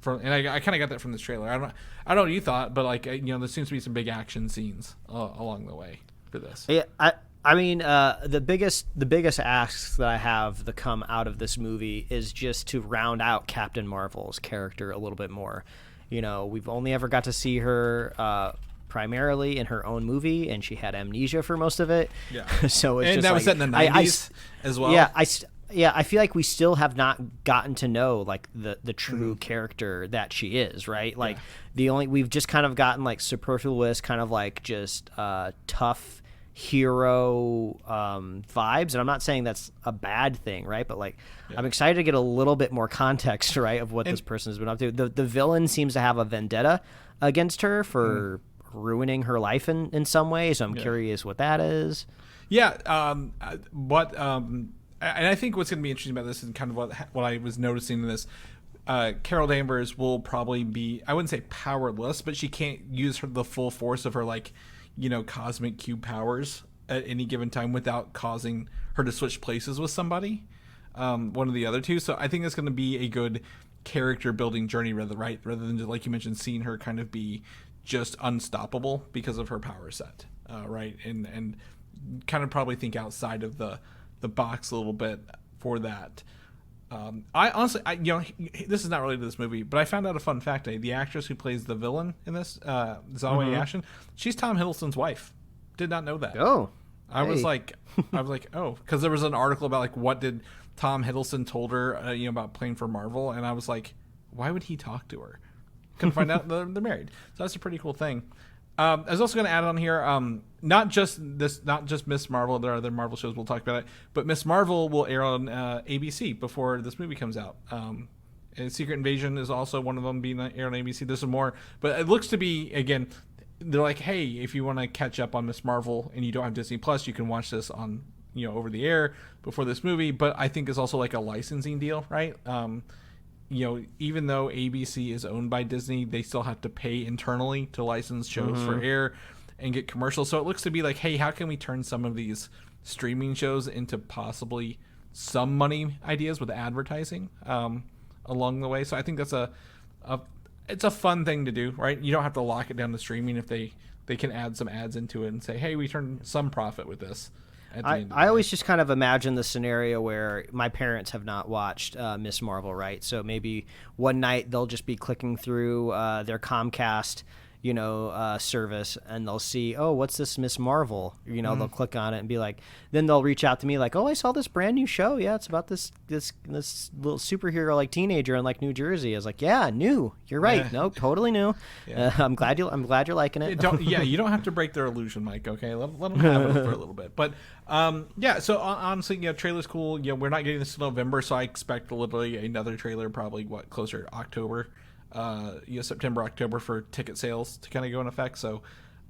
I kind of got that from this trailer. I don't know what you thought, but there seems to be some big action scenes along the way for this. Yeah, I mean, the biggest asks that I have that come out of this movie is just to round out Captain Marvel's character a little bit more. We've only ever got to see her primarily in her own movie, and she had amnesia for most of it. Yeah. So it's that was set in the 90s as well. Yeah, I feel like we still have not gotten to know like the true character that she is, right? Like we've just kind of gotten like superfluous, kind of like just tough hero vibes, and I'm not saying that's a bad thing, right? But I'm excited to get a little bit more context, right, of what this person has been up to. The villain seems to have a vendetta against her for ruining her life in some way, so I'm curious what that is. And I think what's going to be interesting about this is kind of what I was noticing in this. Carol Danvers will probably be, I wouldn't say powerless, but she can't use the full force of her cosmic cube powers at any given time without causing her to switch places with somebody, one of the other two. So I think it's going to be a good character building journey rather than just, like you mentioned, seeing her kind of be just unstoppable because of her power set, right? And kind of probably think outside of the box a little bit for that. I honestly, this is not related to this movie, but I found out a fun fact. The actress who plays the villain in this, Zawe Ashton, she's Tom Hiddleston's wife. Did not know that. Oh, I was like, oh, because there was an article about what did Tom Hiddleston told her, about playing for Marvel, and I was like, why would he talk to her? Couldn't find out they're married. So that's a pretty cool thing. I was also going to add on here, not just Miss Marvel. There are other Marvel shows we'll talk about it, but Miss Marvel will air on ABC before this movie comes out. And Secret Invasion is also one of them being aired on ABC. There's some more, but it looks to be, again, they're like, hey, if you want to catch up on Miss Marvel and you don't have Disney Plus, you can watch this on, over the air before this movie. But I think it's also like a licensing deal, right? Even though ABC is owned by Disney, they still have to pay internally to license shows for air and get commercials. So it looks to be like, hey, how can we turn some of these streaming shows into possibly some money ideas with advertising along the way? So I think that's it's a fun thing to do, right? You don't have to lock it down to streaming if they can add some ads into it and say, hey, we turn some profit with this. I always just kind of imagine the scenario where my parents have not watched Miss Marvel, right? So maybe one night they'll just be clicking through their Comcast, service, and they'll see, oh, what's this Miss Marvel? They'll click on it and be like, then they'll reach out to me like, oh, I saw this brand new show. Yeah, it's about this little superhero like teenager in like New Jersey. I was like, yeah, new. You're right. Yeah. No, totally new. Yeah. I'm glad you're liking it. You don't have to break their illusion, Mike. Okay, let them have it for a little bit. But so honestly, trailer's cool. We're not getting this till November, so I expect literally another trailer, probably closer to October. September, October for ticket sales to kind of go in effect. So,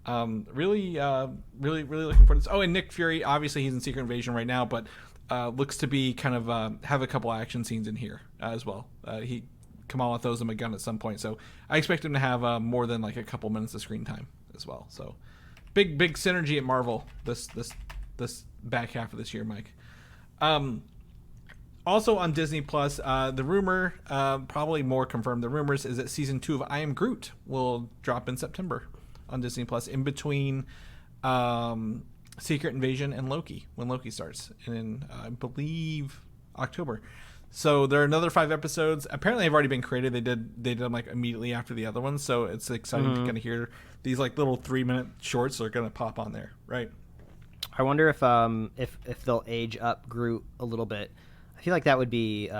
really looking forward to this. Oh, and Nick Fury, obviously he's in Secret Invasion right now, but looks to be kind of have a couple action scenes in here as well. Kamala throws him a gun at some point, so I expect him to have more than like a couple minutes of screen time as well. So, big synergy at Marvel this back half of this year, Mike. Also on Disney Plus, the rumor, probably more confirmed, the rumors is that season 2 of I Am Groot will drop in September on Disney Plus, in between Secret Invasion and Loki, when Loki starts in, I believe, October. So there are another 5 episodes. Apparently, they've already been created. They did them like immediately after the other ones. So it's exciting to kind of hear these like little 3-minute shorts are going to pop on there, right? I wonder if they'll age up Groot a little bit. I feel like that would be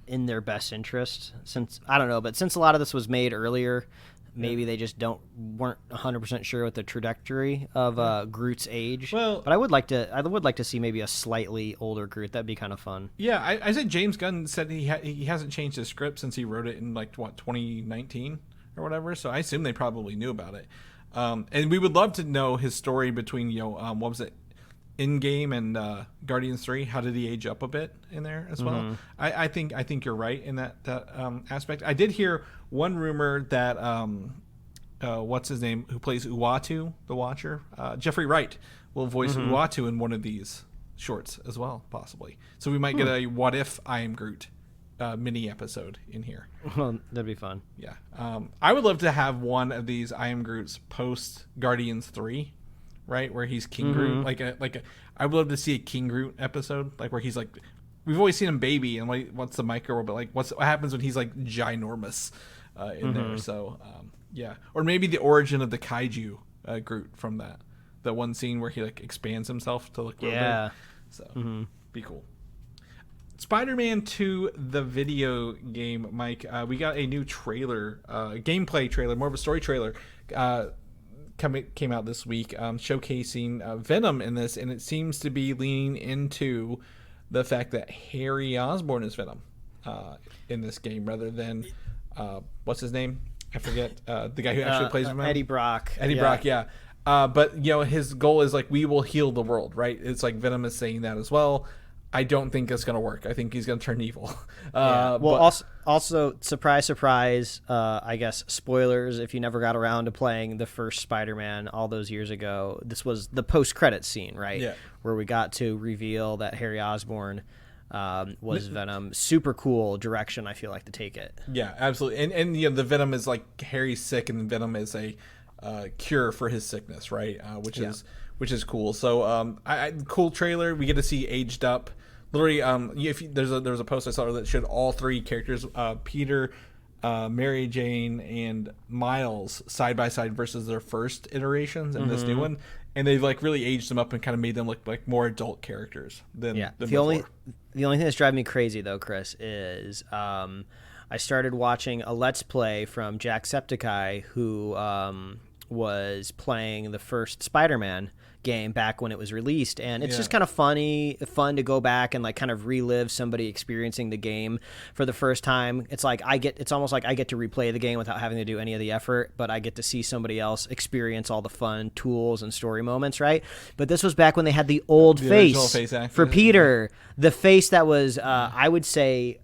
in their best interest, since I don't know, but since a lot of this was made earlier, maybe they just weren't 100% sure with the trajectory of Groot's age. Well, but I would like to see maybe a slightly older Groot. That'd be kind of fun. Yeah, I said James Gunn said he hasn't changed his script since he wrote it in 2019 or whatever. So I assume they probably knew about it. And we would love to know his story between what was it? In-game and Guardians 3, how did he age up a bit in there as well? I think you're right in that aspect. I did hear one rumor that what's his name, who plays Uatu the Watcher, Jeffrey Wright, will voice Uatu in one of these shorts as well, possibly. So we might get a What If I Am Groot mini episode in here. Well, that'd be fun. Yeah, I would love to have one of these I Am Groots post Guardians 3. Right, where he's King Groot, I would love to see a King Groot episode, like where he's like, we've always seen him baby, and what's the micro, but like what happens when he's like ginormous in there? So or maybe the origin of the kaiju Groot from that one scene where he like expands himself to look real big. So be cool. Spider-Man 2, the video game, Mike. We got a new trailer, gameplay trailer, more of a story trailer. Came out this week, showcasing Venom in this, and it seems to be leaning into the fact that Harry Osborn is Venom in this game, rather than what's his name? I forget the guy who actually plays Venom. Eddie Brock. Brock, yeah. But his goal is like, we will heal the world, right? It's like Venom is saying that as well. I don't think it's going to work. I think he's going to turn evil. Also, surprise, I guess, spoilers, if you never got around to playing the first Spider-Man all those years ago, this was the post-credit scene, right? Yeah. Where we got to reveal that Harry Osborn was Venom. Super cool direction, I feel like, to take it. Yeah, absolutely. And the Venom is like, Harry's sick, and Venom is a cure for his sickness, right? Which is cool. So, cool trailer. We get to see aged up. Literally, there was a post I saw that showed all 3 characters, Peter, Mary Jane, and Miles, side by side versus their first iterations in this new one, and they've like really aged them up and kind of made them look like more adult characters than the before. The only thing that's driving me crazy though, Chris, is I started watching a Let's Play from Jacksepticeye, who was playing the first Spider-Man game back when it was released, and it's just kind of fun to go back and like kind of relive somebody experiencing the game for the first time. It's almost like I get to replay the game without having to do any of the effort, but I get to see somebody else experience all the fun tools and story moments, right? But this was back when they had the old face for Peter, the face that was I would say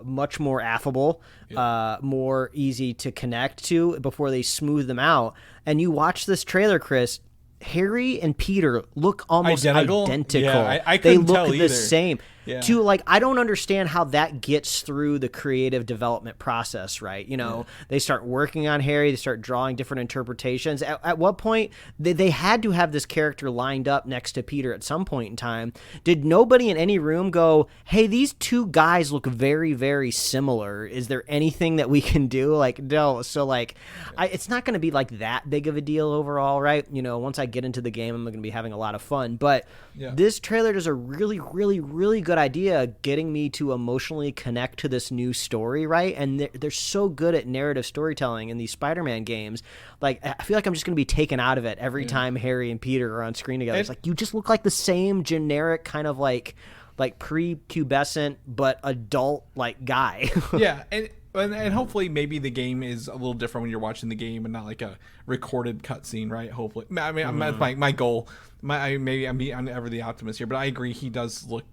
much more affable, more easy to connect to before they smooth them out. And you watch this trailer, Chris, Harry and Peter look almost identical. Yeah, I they couldn't look tell the either. same. Yeah. To like, I don't understand how that gets through the creative development process, right? You know, they start working on Harry, they start drawing different interpretations. At what point they had to have this character lined up next to Peter at some point in time? Did nobody in any room go, "Hey, these two guys look very, very similar. Is there anything that we can do?" Like, no. So like, it's not going to be like that big of a deal overall, right? You know, once I get into the game, I'm going to be having a lot of fun. But this trailer does a really, really, really good idea getting me to emotionally connect to this new story, right? And they're so good at narrative storytelling in these Spider-Man games. Like, I feel like I'm just going to be taken out of it every time Harry and Peter are on screen together. It's like, you just look like the same generic kind of like pre-pubescent but adult like guy. Yeah, and hopefully maybe the game is a little different when you're watching the game and not like a recorded cutscene, right? Hopefully, I mean, that's my goal. I'm ever the optimist here, but I agree. He does look.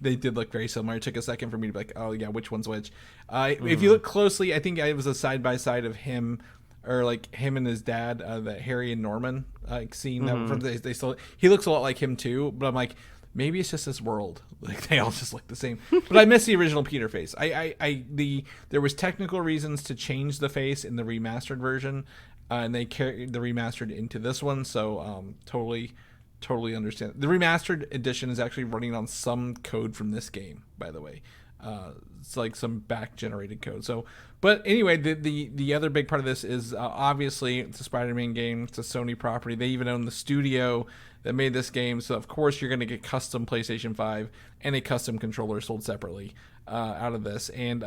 They did look very similar. It took a second for me to be like, oh yeah, which one's which? If you look closely, I think it was a side by side of him, or like him and his dad, the Harry and Norman scene. That they still, he looks a lot like him too. But I'm like, maybe it's just this world. Like they all just look the same. But I miss the original Peter face. There was technical reasons to change the face in the remastered version, and they carried the remastered into this one. So totally understand. The remastered edition is actually running on some code from this game, by the way. It's like some back generated code. So, but anyway, the other big part of this is obviously it's a Spider-Man game. It's a Sony property. They even own the studio that made this game. So of course you're going to get custom PlayStation 5 and a custom controller sold separately out of this. And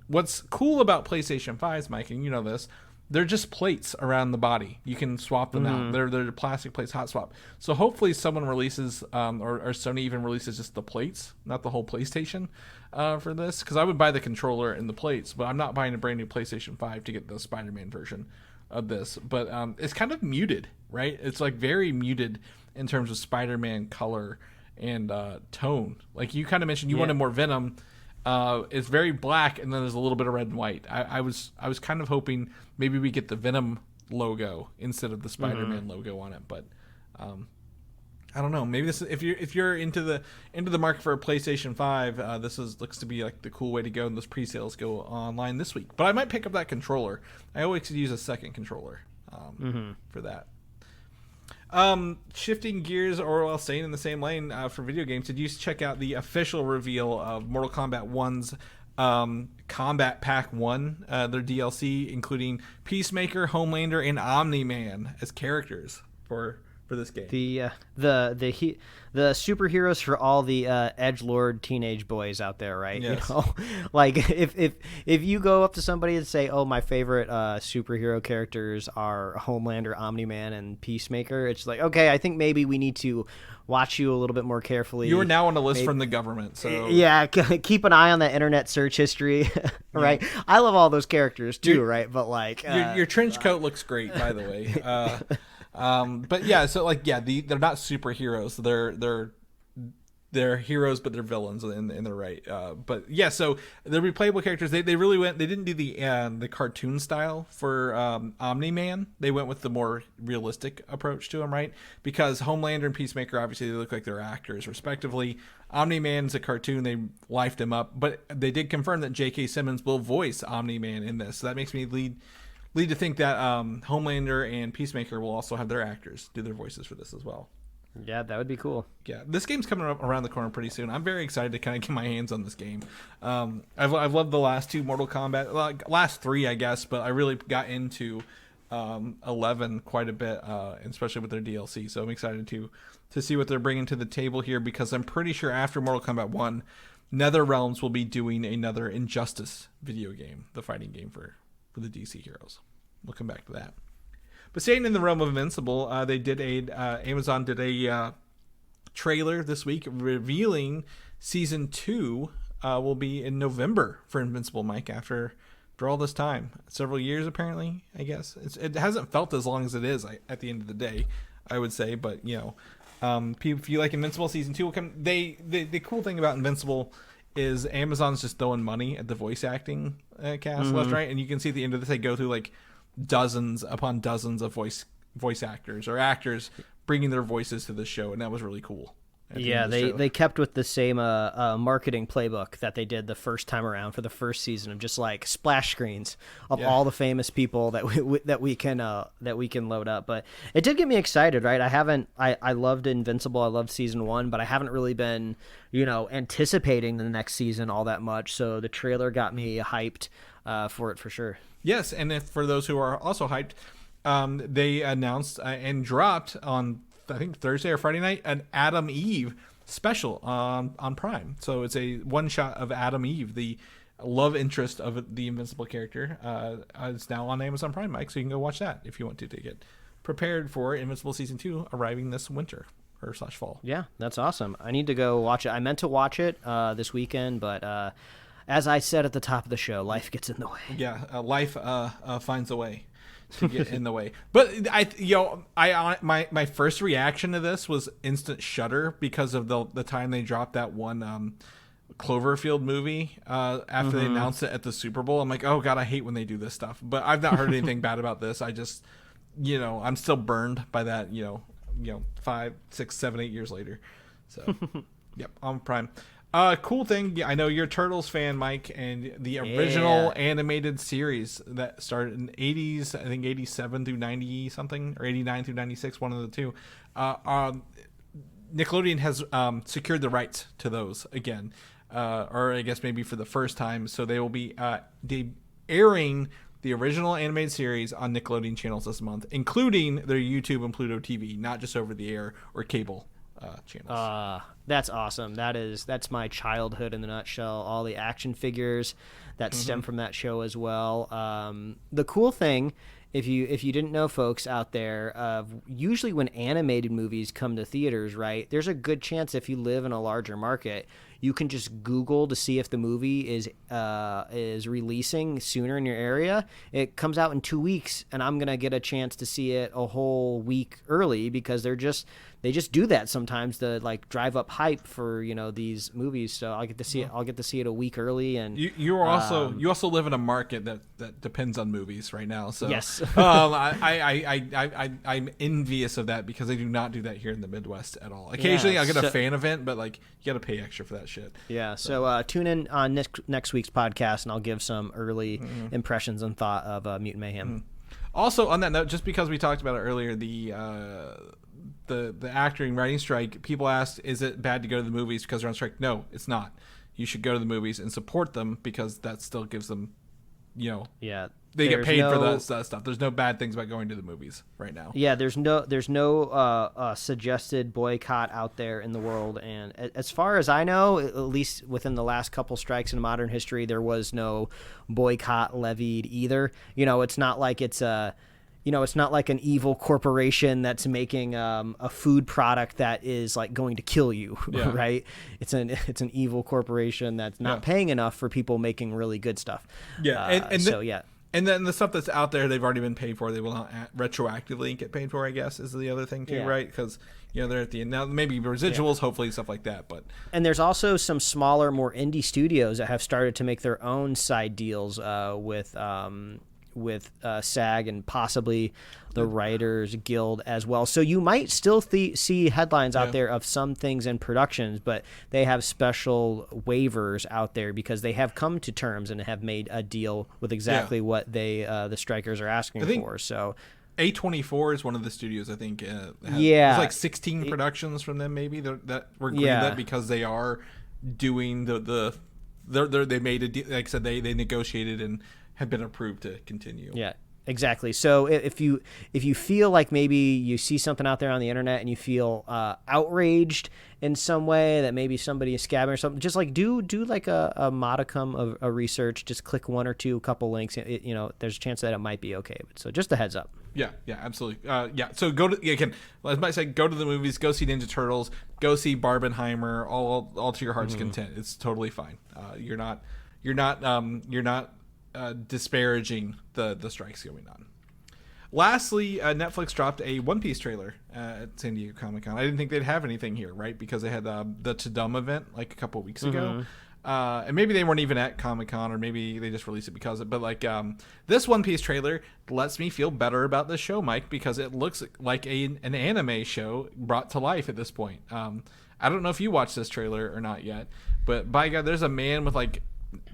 what's cool about PlayStation 5s, Mike, and you know this, they're just plates around the body. You can swap them out. They're plastic plates, hot swap. So hopefully someone releases, or Sony even releases just the plates, not the whole PlayStation for this. Because I would buy the controller and the plates, but I'm not buying a brand new PlayStation 5 to get the Spider-Man version of this. But it's kind of muted, right? It's like very muted in terms of Spider-Man color and tone. Like you kind of mentioned, you wanted more Venom. It's very black, and then there's a little bit of red and white. I was kind of hoping maybe we get the Venom logo instead of the Spider-Man logo on it, but I don't know. Maybe this, if you're into the market for a PlayStation 5, this looks to be like the cool way to go, and those pre-sales go online this week. But I might pick up that controller. I always could use a second controller for that. Shifting gears, or while staying in the same lane for video games, did you check out the official reveal of Mortal Kombat 1's Combat Pack 1, their DLC, including Peacemaker, Homelander, and Omni-Man as characters for this game? The superheroes for all the edgelord teenage boys out there, right? Yes. You know, like if you go up to somebody and say, "Oh, my favorite superhero characters are Homelander, Omni-Man, and Peacemaker," it's like, okay, I think maybe we need to watch you a little bit more carefully. You are now on a list from the government, so yeah, keep an eye on the internet search history, right? Yeah. I love all those characters too, right? But like your trench coat looks great, by the way. But yeah, so like they're not superheroes. They're heroes, but they're villains, and they're right. But yeah, so the replayable characters, they really went. They didn't do the cartoon style for Omni-Man. They went with the more realistic approach to him, right? Because Homelander and Peacemaker, obviously, they look like they're actors, respectively. Omni-Man's a cartoon. They lifed him up, but they did confirm that J.K. Simmons will voice Omni-Man in this. So that makes me lead to think that Homelander and Peacemaker will also have their actors do their voices for this as well. Yeah, that would be cool. Yeah, this game's coming up around the corner pretty soon. I'm very excited to kind of get my hands on this game. I've loved the last two Mortal Kombat, last three, I guess, but I really got into 11 quite a bit, especially with their DLC. So I'm excited to see what they're bringing to the table here, because I'm pretty sure after Mortal Kombat 1, NetherRealms will be doing another Injustice video game, the fighting game for the DC heroes. We'll come back to that. But staying in the realm of Invincible, Amazon did a trailer this week revealing season 2 will be in November for Invincible, Mike, after all this time. Several years, apparently, I guess. It hasn't felt as long as it is at the end of the day, I would say. But, if you like Invincible, season 2 will come. The cool thing about Invincible is Amazon's just throwing money at the voice acting cast left, right? And you can see at the end of this, they go through like dozens upon dozens of voice actors or actors bringing their voices to the show, and that was really cool. Yeah, they kept with the same marketing playbook that they did the first time around for the first season of just like splash screens of all the famous people that we can load up. But it did get me excited, right? I loved Invincible. I loved season 1, but I haven't really been, anticipating the next season all that much. So the trailer got me hyped for it for sure. Yes, and for those who are also hyped, they announced and dropped on, I think, Thursday or Friday night, an Adam Eve special on Prime. So it's a one shot of Adam Eve, the love interest of the Invincible character. It's now on Amazon Prime, Mike, so you can go watch that if you want to get prepared for Invincible season 2 arriving this winter or / fall. Yeah, that's awesome. I need to go watch it. I meant to watch it this weekend, but as I said at the top of the show, life gets in the way. Yeah, life finds a way to get in the way. But my first reaction to this was instant shudder because of the time they dropped that one Cloverfield movie after they announced it at the Super Bowl. I'm like, oh god, I hate when they do this stuff. But I've not heard anything bad about this. I just, I'm still burned by that. 5, 6, 7, 8 years later. So, yep, on Prime. Cool thing, I know you're a Turtles fan, Mike, and the original animated series that started in the 80s, I think 87 through 90 something, or 89 through 96, one of the two. Nickelodeon has secured the rights to those again, or I guess maybe for the first time. So they will be airing the original animated series on Nickelodeon channels this month, including their YouTube and Pluto TV, not just over the air or cable channels. That's awesome. That's my childhood in a nutshell. All the action figures that stem from that show as well. The cool thing, if you didn't know, folks out there, usually when animated movies come to theaters, right, there's a good chance if you live in a larger market, you can just Google to see if the movie is releasing sooner in your area. It comes out in 2 weeks, and I'm gonna get a chance to see it a whole week early because they just do that sometimes to like drive up hype for these movies. So I'll get to see it a week early. And you also live in a market that depends on movies right now. So yes, I'm envious of that because they do not do that here in the Midwest at all. Occasionally I'll get a fan event, but like you got to pay extra for that shit. Yeah. So tune in on next week's podcast, and I'll give some early impressions and thought of Mutant Mayhem. Also, on that note, just because we talked about it earlier, the actor and writing strike, people asked, is it bad to go to the movies because they're on strike? No, it's not. You should go to the movies and support them because that still gives them, they get paid for that stuff. There's no bad things about going to the movies right now. Yeah, there's no suggested boycott out there in the world, and as far as I know, at least within the last couple strikes in modern history, there was no boycott levied either. It's not like it's not like an evil corporation that's making a food product that is like going to kill you, right? It's an evil corporation that's not paying enough for people making really good stuff. Yeah, and then the stuff that's out there, they've already been paid for. They will not retroactively get paid for, I guess, is the other thing too, right? Because they're at the end now. Maybe residuals, hopefully stuff like that. And there's also some smaller, more indie studios that have started to make their own side deals with SAG and possibly the Writers Guild as well. So you might still see headlines out there of some things in productions, but they have special waivers out there because they have come to terms and have made a deal with exactly what the strikers are asking for. So A24 is one of the studios, I think. There's like 16 productions from them maybe that were greenlit because they are doing they made a deal. Like I said, they negotiated and have been approved to continue. Yeah, exactly. So if you feel like maybe you see something out there on the internet and you feel outraged in some way that maybe somebody is scamming or something, just like do like a modicum of a research. Just click one or two couple links. There's a chance that it might be okay. So just a heads up. Yeah, absolutely. So go to again. As I say, go to the movies. Go see Ninja Turtles. Go see Barbenheimer. All to your heart's content. It's totally fine. You're not disparaging the strikes going on. Lastly, Netflix dropped a One Piece trailer at San Diego Comic-Con. I didn't think they'd have anything here, right? Because they had the Tudum event like a couple of weeks ago. And maybe they weren't even at Comic-Con, or maybe they just released it because of it. But like this One Piece trailer lets me feel better about this show, Mike, because it looks like an anime show brought to life at this point. I don't know if you watched this trailer or not yet, but by God, there's a man with like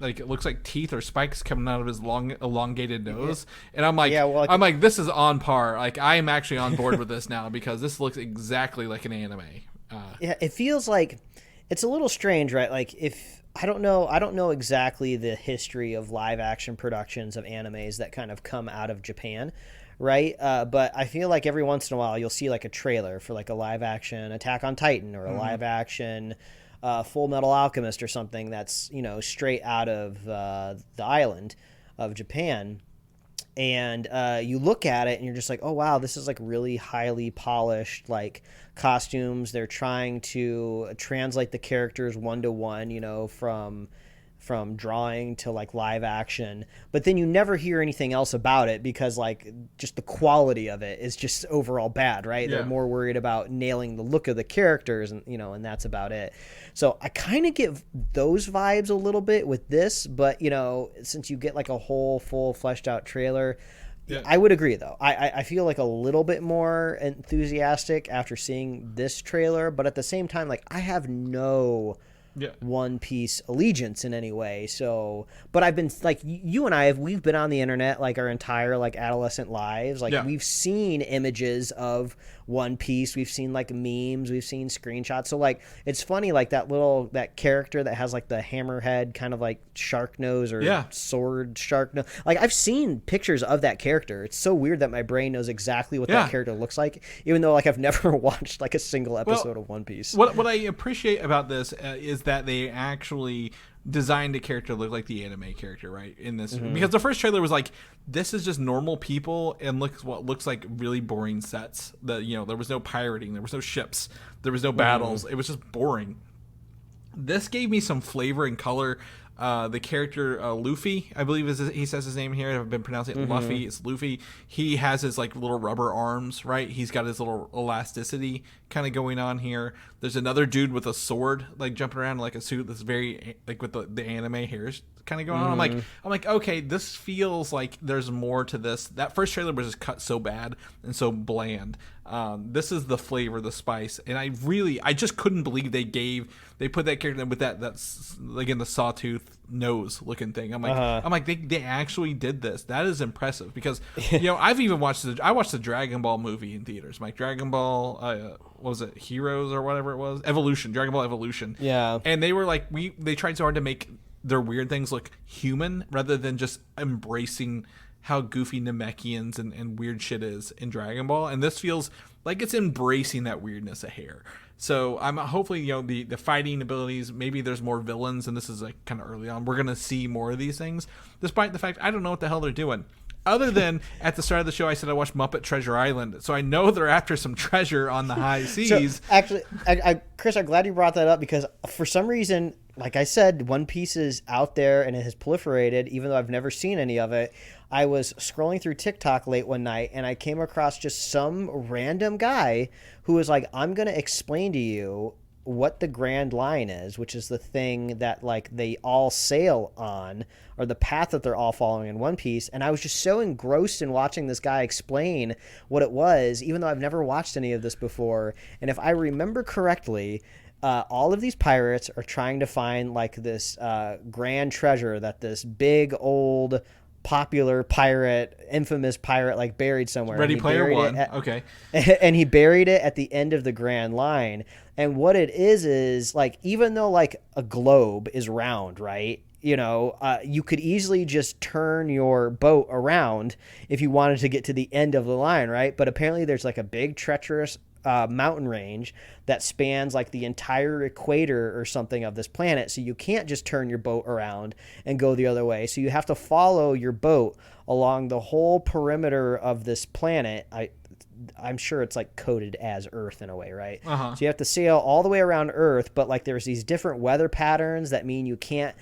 it looks like teeth or spikes coming out of his long elongated nose, and I'm like, I'm like, this is on par. Like, I am actually on board with this now because this looks exactly like an anime. It feels like it's a little strange, right? Like, if I don't know exactly the history of live action productions of animes that kind of come out of Japan, right? But I feel like every once in a while you'll see like a trailer for like a live action Attack on Titan or a live action Full Metal Alchemist or something that's, you know, straight out of the island of Japan. And you look at it and you're just like, oh, wow, this is like really highly polished, like costumes. They're trying to translate the characters one-to-one, you know, from drawing to like live action, but then you never hear anything else about it because like just the quality of it is just overall bad, right? They're more worried about nailing the look of the characters, and you know, and that's about it. So I kind of get those vibes a little bit with this, but you know, since you get like a whole full fleshed out trailer, I would agree though. I feel like a little bit more enthusiastic after seeing this trailer, but at the same time, like I have no One Piece allegiance in any way. So, but I've been like you and we've been on the internet like our entire like adolescent lives. Like we've seen images of One Piece. We've seen like memes. We've seen screenshots. So like it's funny like that character that has like the hammerhead kind of like shark nose or sword shark nose. Like I've seen pictures of that character. It's so weird that my brain knows exactly what that character looks like, even though like I've never watched like a single episode of One Piece. What I appreciate about this is that they actually designed a character to look like the anime character, right? In this, because the first trailer was like, this is just normal people and looks like really boring sets. There was no pirating, there was no ships, there was no battles. It was just boring. This gave me some flavor and color. The character Luffy, I believe he says his name here. I've been pronouncing it Luffy. It's Luffy. He has his like little rubber arms, right? He's got his little elasticity kind of going on here. There's another dude with a sword, like jumping around in, like a suit that's very like with the anime hairs kind of going on. I'm like, okay, this feels like there's more to this. That first trailer was just cut so bad and so bland. This is the flavor, the spice, and I just couldn't believe they put that character with that's again the sawtooth nose looking thing. I'm like they actually did this. That is impressive because I've even watched the Dragon Ball movie in theaters. Like Dragon Ball, what was it, Heroes or whatever it was, Evolution, Dragon Ball Evolution. Yeah, and they were like they tried so hard to make their weird things look human rather than just embracing how goofy Namekians and weird shit is in Dragon Ball, and this feels like it's embracing that weirdness a hair. So I'm hopefully the fighting abilities, maybe there's more villains, and this is like kind of early on. We're gonna see more of these things, despite the fact I don't know what the hell they're doing. Other than at the start of the show, I said I watched Muppet Treasure Island, so I know they're after some treasure on the high seas. So actually, Chris, I'm glad you brought that up because for some reason, like I said, One Piece is out there and it has proliferated, even though I've never seen any of it. I was scrolling through TikTok late one night and I came across just some random guy who was like, I'm going to explain to you what the Grand Line is, which is the thing that like they all sail on, or the path that they're all following in One Piece. And I was just so engrossed in watching this guy explain what it was, even though I've never watched any of this before. And if I remember correctly, all of these pirates are trying to find like this grand treasure that this big old popular pirate, infamous pirate, like buried somewhere. Ready Player One. Okay. And he buried it at the end of the Grand Line. And what it is like, even though like a globe is round, right? You could easily just turn your boat around if you wanted to get to the end of the line, right? But apparently there's like a big treacherous mountain range that spans like the entire equator or something of this planet. So you can't just turn your boat around and go the other way. So you have to follow your boat along the whole perimeter of this planet. I'm sure it's like coded as Earth in a way, right? So you have to sail all the way around Earth, but like there's these different weather patterns that mean you can't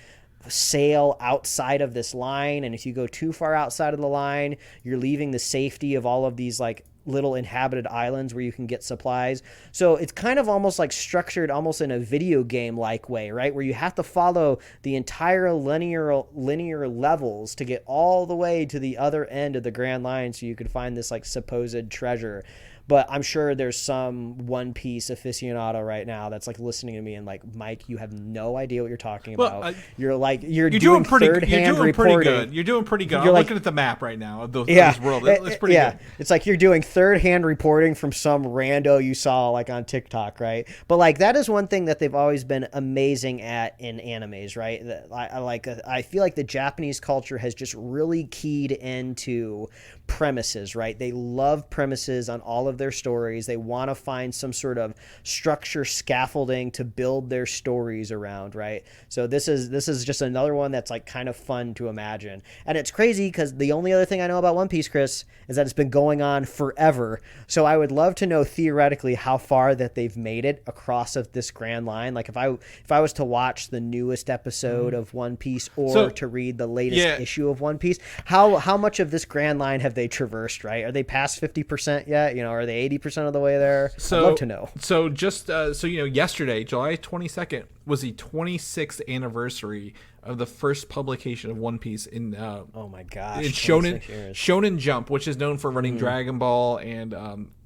sail outside of this line. And if you go too far outside of the line, you're leaving the safety of all of these like little inhabited islands where you can get supplies. So it's kind of almost like structured almost in a video game like way, right? Where you have to follow the entire linear levels to get all the way to the other end of the Grand Line so you could find this like supposed treasure. But I'm sure there's some One Piece aficionado right now that's like listening to me and like, Mike, you have no idea what you're talking about. You're doing third-hand reporting. You're doing pretty good. You're I'm looking at the map right now of this world. It's pretty good. It's like you're doing third-hand reporting from some rando you saw like on TikTok, right? But like that is one thing that they've always been amazing at in animes, right? I feel like the Japanese culture has just really keyed into premises, right? They love premises on all of their stories. They want to find some sort of structure, scaffolding to build their stories around, right? So this is just another one that's like kind of fun to imagine. And it's crazy because the only other thing I know about One Piece, Chris, is that it's been going on forever. So I would love to know theoretically how far that they've made it across of this Grand Line. Like if I was to watch the newest episode of One Piece or to read the latest issue of One Piece, how much of this Grand Line have they traversed, right? Are they past 50% yet? You know, are they 80% of the way there? I'd love to know. So just yesterday, July 22nd was the 26th anniversary of the first publication of One Piece in oh my gosh, in Shonen Jump, which is known for running Dragon Ball and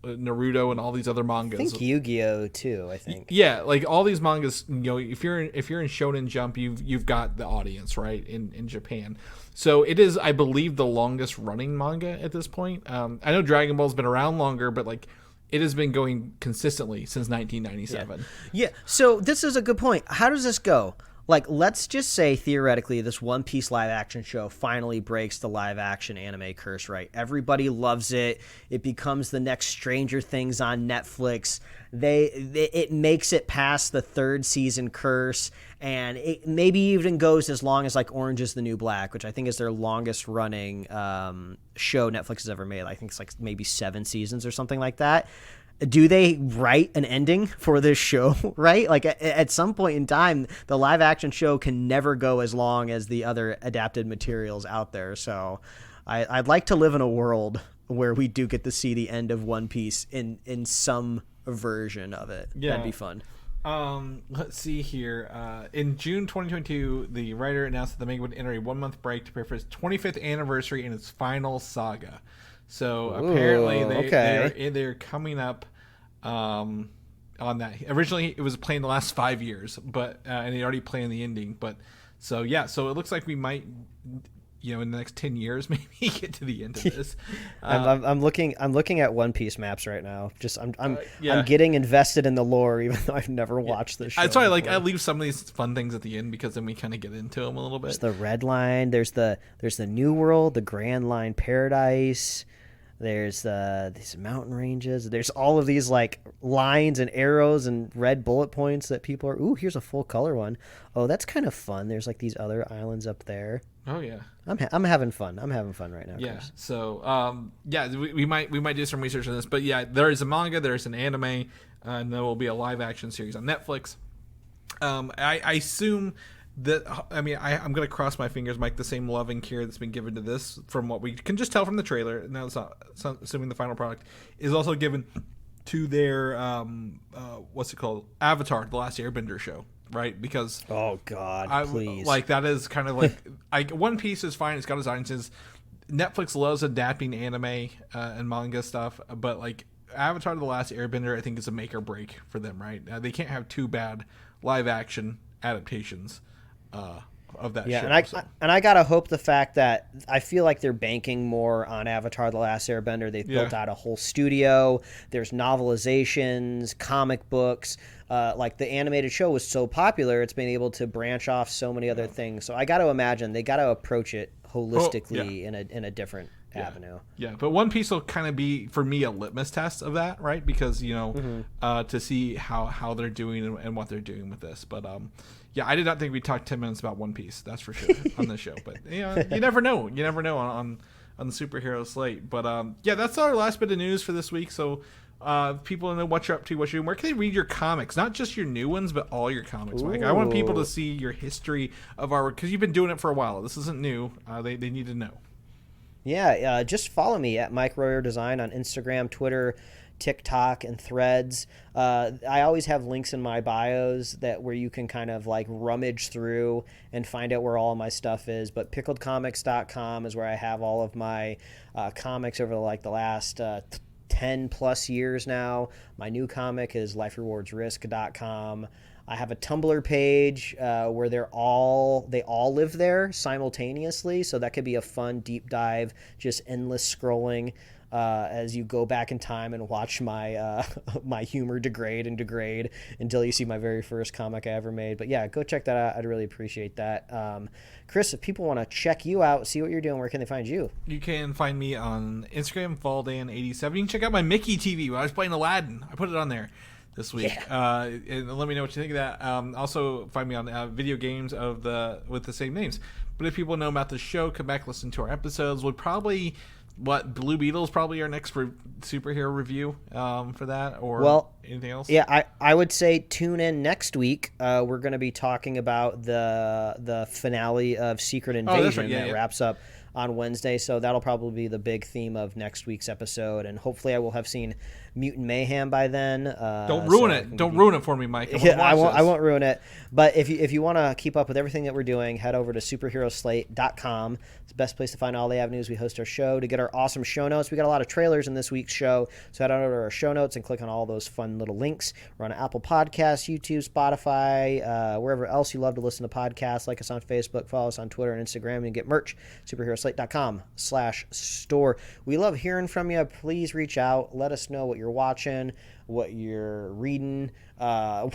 Naruto and all these other mangas. I think Yu-Gi-Oh too, I think. Yeah, like all these mangas, you know, if you're in Shonen Jump, you've got the audience, right, in Japan. So it is, I believe, the longest running manga at this point. I know Dragon Ball's been around longer, but like it has been going consistently since 1997. Yeah. So this is a good point. How does this go? Like, let's just say theoretically this One Piece live action show finally breaks the live action anime curse, right? Everybody loves it. It becomes the next Stranger Things on Netflix. It makes it past the third season curse, and it maybe even goes as long as like Orange is the New Black, which I think is their longest running show Netflix has ever made. I think it's like maybe 7 seasons or something like that. Do they write an ending for this show, right? Like at some point in time, the live action show can never go as long as the other adapted materials out there. So I'd like to live in a world where we do get to see the end of One Piece in some version of it. Yeah. That'd be fun. Let's see here. In June 2022, the writer announced that the manga would enter a 1-month break to prepare for its 25th anniversary in its final saga. So apparently they're coming up on that. Originally it was playing the last 5 years, but and they already playing the ending. But so it looks like we might, you know, in the next 10 years maybe get to the end of this. I'm looking at One Piece maps right now. Just I'm getting invested in the lore, even though I've never watched this show. That's why I leave some of these fun things at the end, because then we kind of get into them a little bit. There's the Red Line. There's the New World, the Grand Line Paradise. There's these mountain ranges. There's all of these like lines and arrows and red bullet points that people are. Ooh, here's a full color one. Oh, that's kind of fun. There's like these other islands up there. Oh yeah. I'm having fun. I'm having fun right now. Yeah. Chris. So we might do some research on this, but yeah, there is a manga, there's an anime, and there will be a live action series on Netflix. I assume that, I'm going to cross my fingers, Mike, the same love and care that's been given to this, from what we can just tell from the trailer, now it's not assuming the final product, is also given to their, what's it called? Avatar, The Last Airbender show, right? Because... Oh, God, please. Like, that is kind of like... One Piece is fine, it's got its audiences. Netflix loves adapting anime and manga stuff, but, like, Avatar, The Last Airbender, I think, is a make or break for them, right? They can't have too bad live-action adaptations of that show. And I gotta hope the fact that I feel like they're banking more on Avatar: The Last Airbender. They've built out a whole studio. There's novelizations, comic books. Like the animated show was so popular, it's been able to branch off so many other things. So I got to imagine they got to approach it holistically in a different avenue. Yeah, but One Piece will kind of be, for me, a litmus test of that, right? Because, to see how they're doing and what they're doing with this. But, yeah, I did not think we talked 10 minutes about One Piece, that's for sure, on this show. But, you never know. You never know on the Superhero Slate. But, yeah, that's our last bit of news for this week. So, people know what you're up to, what you're doing. Where can they read your comics? Not just your new ones, but all your comics, Mike. I want people to see your history of our, because you've been doing it for a while. This isn't new. They need to know. Yeah, just follow me at Mike Royer Design on Instagram, Twitter, TikTok, and Threads. I always have links in my bios where you can kind of like rummage through and find out where all my stuff is. But pickledcomics.com is where I have all of my comics over like the last 10 plus years now. My new comic is liferewardsrisk.com. I have a Tumblr page where they all live there simultaneously, so that could be a fun deep dive, just endless scrolling as you go back in time and watch my my humor degrade until you see my very first comic I ever made. But yeah, go check that out. I'd really appreciate that. Chris, if people want to check you out, see what you're doing, where can they find you? You can find me on Instagram, FallDan87. You can check out my Mickey TV when I was playing Aladdin. I put it on there this week. Yeah. And let me know what you think of that. Also, find me on video games with the same names. But if people know about the show, come back, listen to our episodes. We'll probably... Blue Beetle is probably our next superhero review for that, or anything else? Yeah, I would say tune in next week. We're going to be talking about the finale of Secret Invasion that wraps up on Wednesday, so that'll probably be the big theme of next week's episode, and hopefully I will have seen Mutant Mayhem by then. Don't ruin it. Don't ruin it for me, Mike. I won't ruin it. But if you want to keep up with everything that we're doing, head over to superheroslate.com. It's the best place to find all the avenues we host our show. To get our awesome show notes, we got a lot of trailers in this week's show, so head on over to our show notes and click on all those fun little links. We're on Apple Podcasts, YouTube, Spotify, wherever else you love to listen to podcasts. Like us on Facebook, follow us on Twitter and Instagram, and get merch. superheroslate.com/store. We love hearing from you. Please reach out. Let us know what you're watching, what you're reading. Do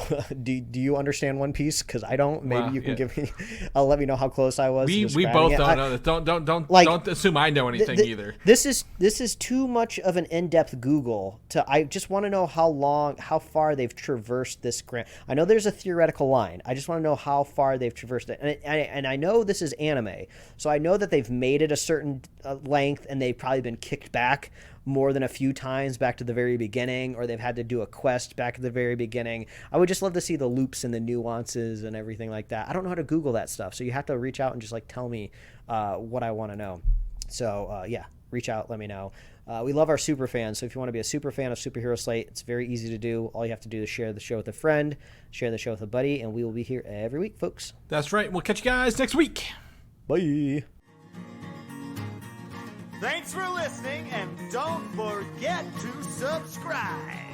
you understand One Piece? Because I don't. Maybe you can give me. Let me know how close I was. We both don't know this. Don't assume I know anything either. This is too much of an in-depth Google. I just want to know how far they've traversed this grant. I know there's a theoretical line. I just want to know how far they've traversed it. And I know this is anime, so I know that they've made it a certain length, and they've probably been kicked back more than a few times back to the very beginning, or they've had to do a quest back at the very beginning. I would just love to see the loops and the nuances and everything like that. I don't know how to Google that stuff, so you have to reach out and just like tell me what I want to know. So yeah, reach out, let me know. We love our super fans, so if you want to be a super fan of Superhero Slate, it's very easy to do. All you have to do is share the show with a friend, share the show with a buddy, and we will be here every week, folks. That's right. We'll catch you guys next week. Bye. Thanks for listening, and don't forget to subscribe.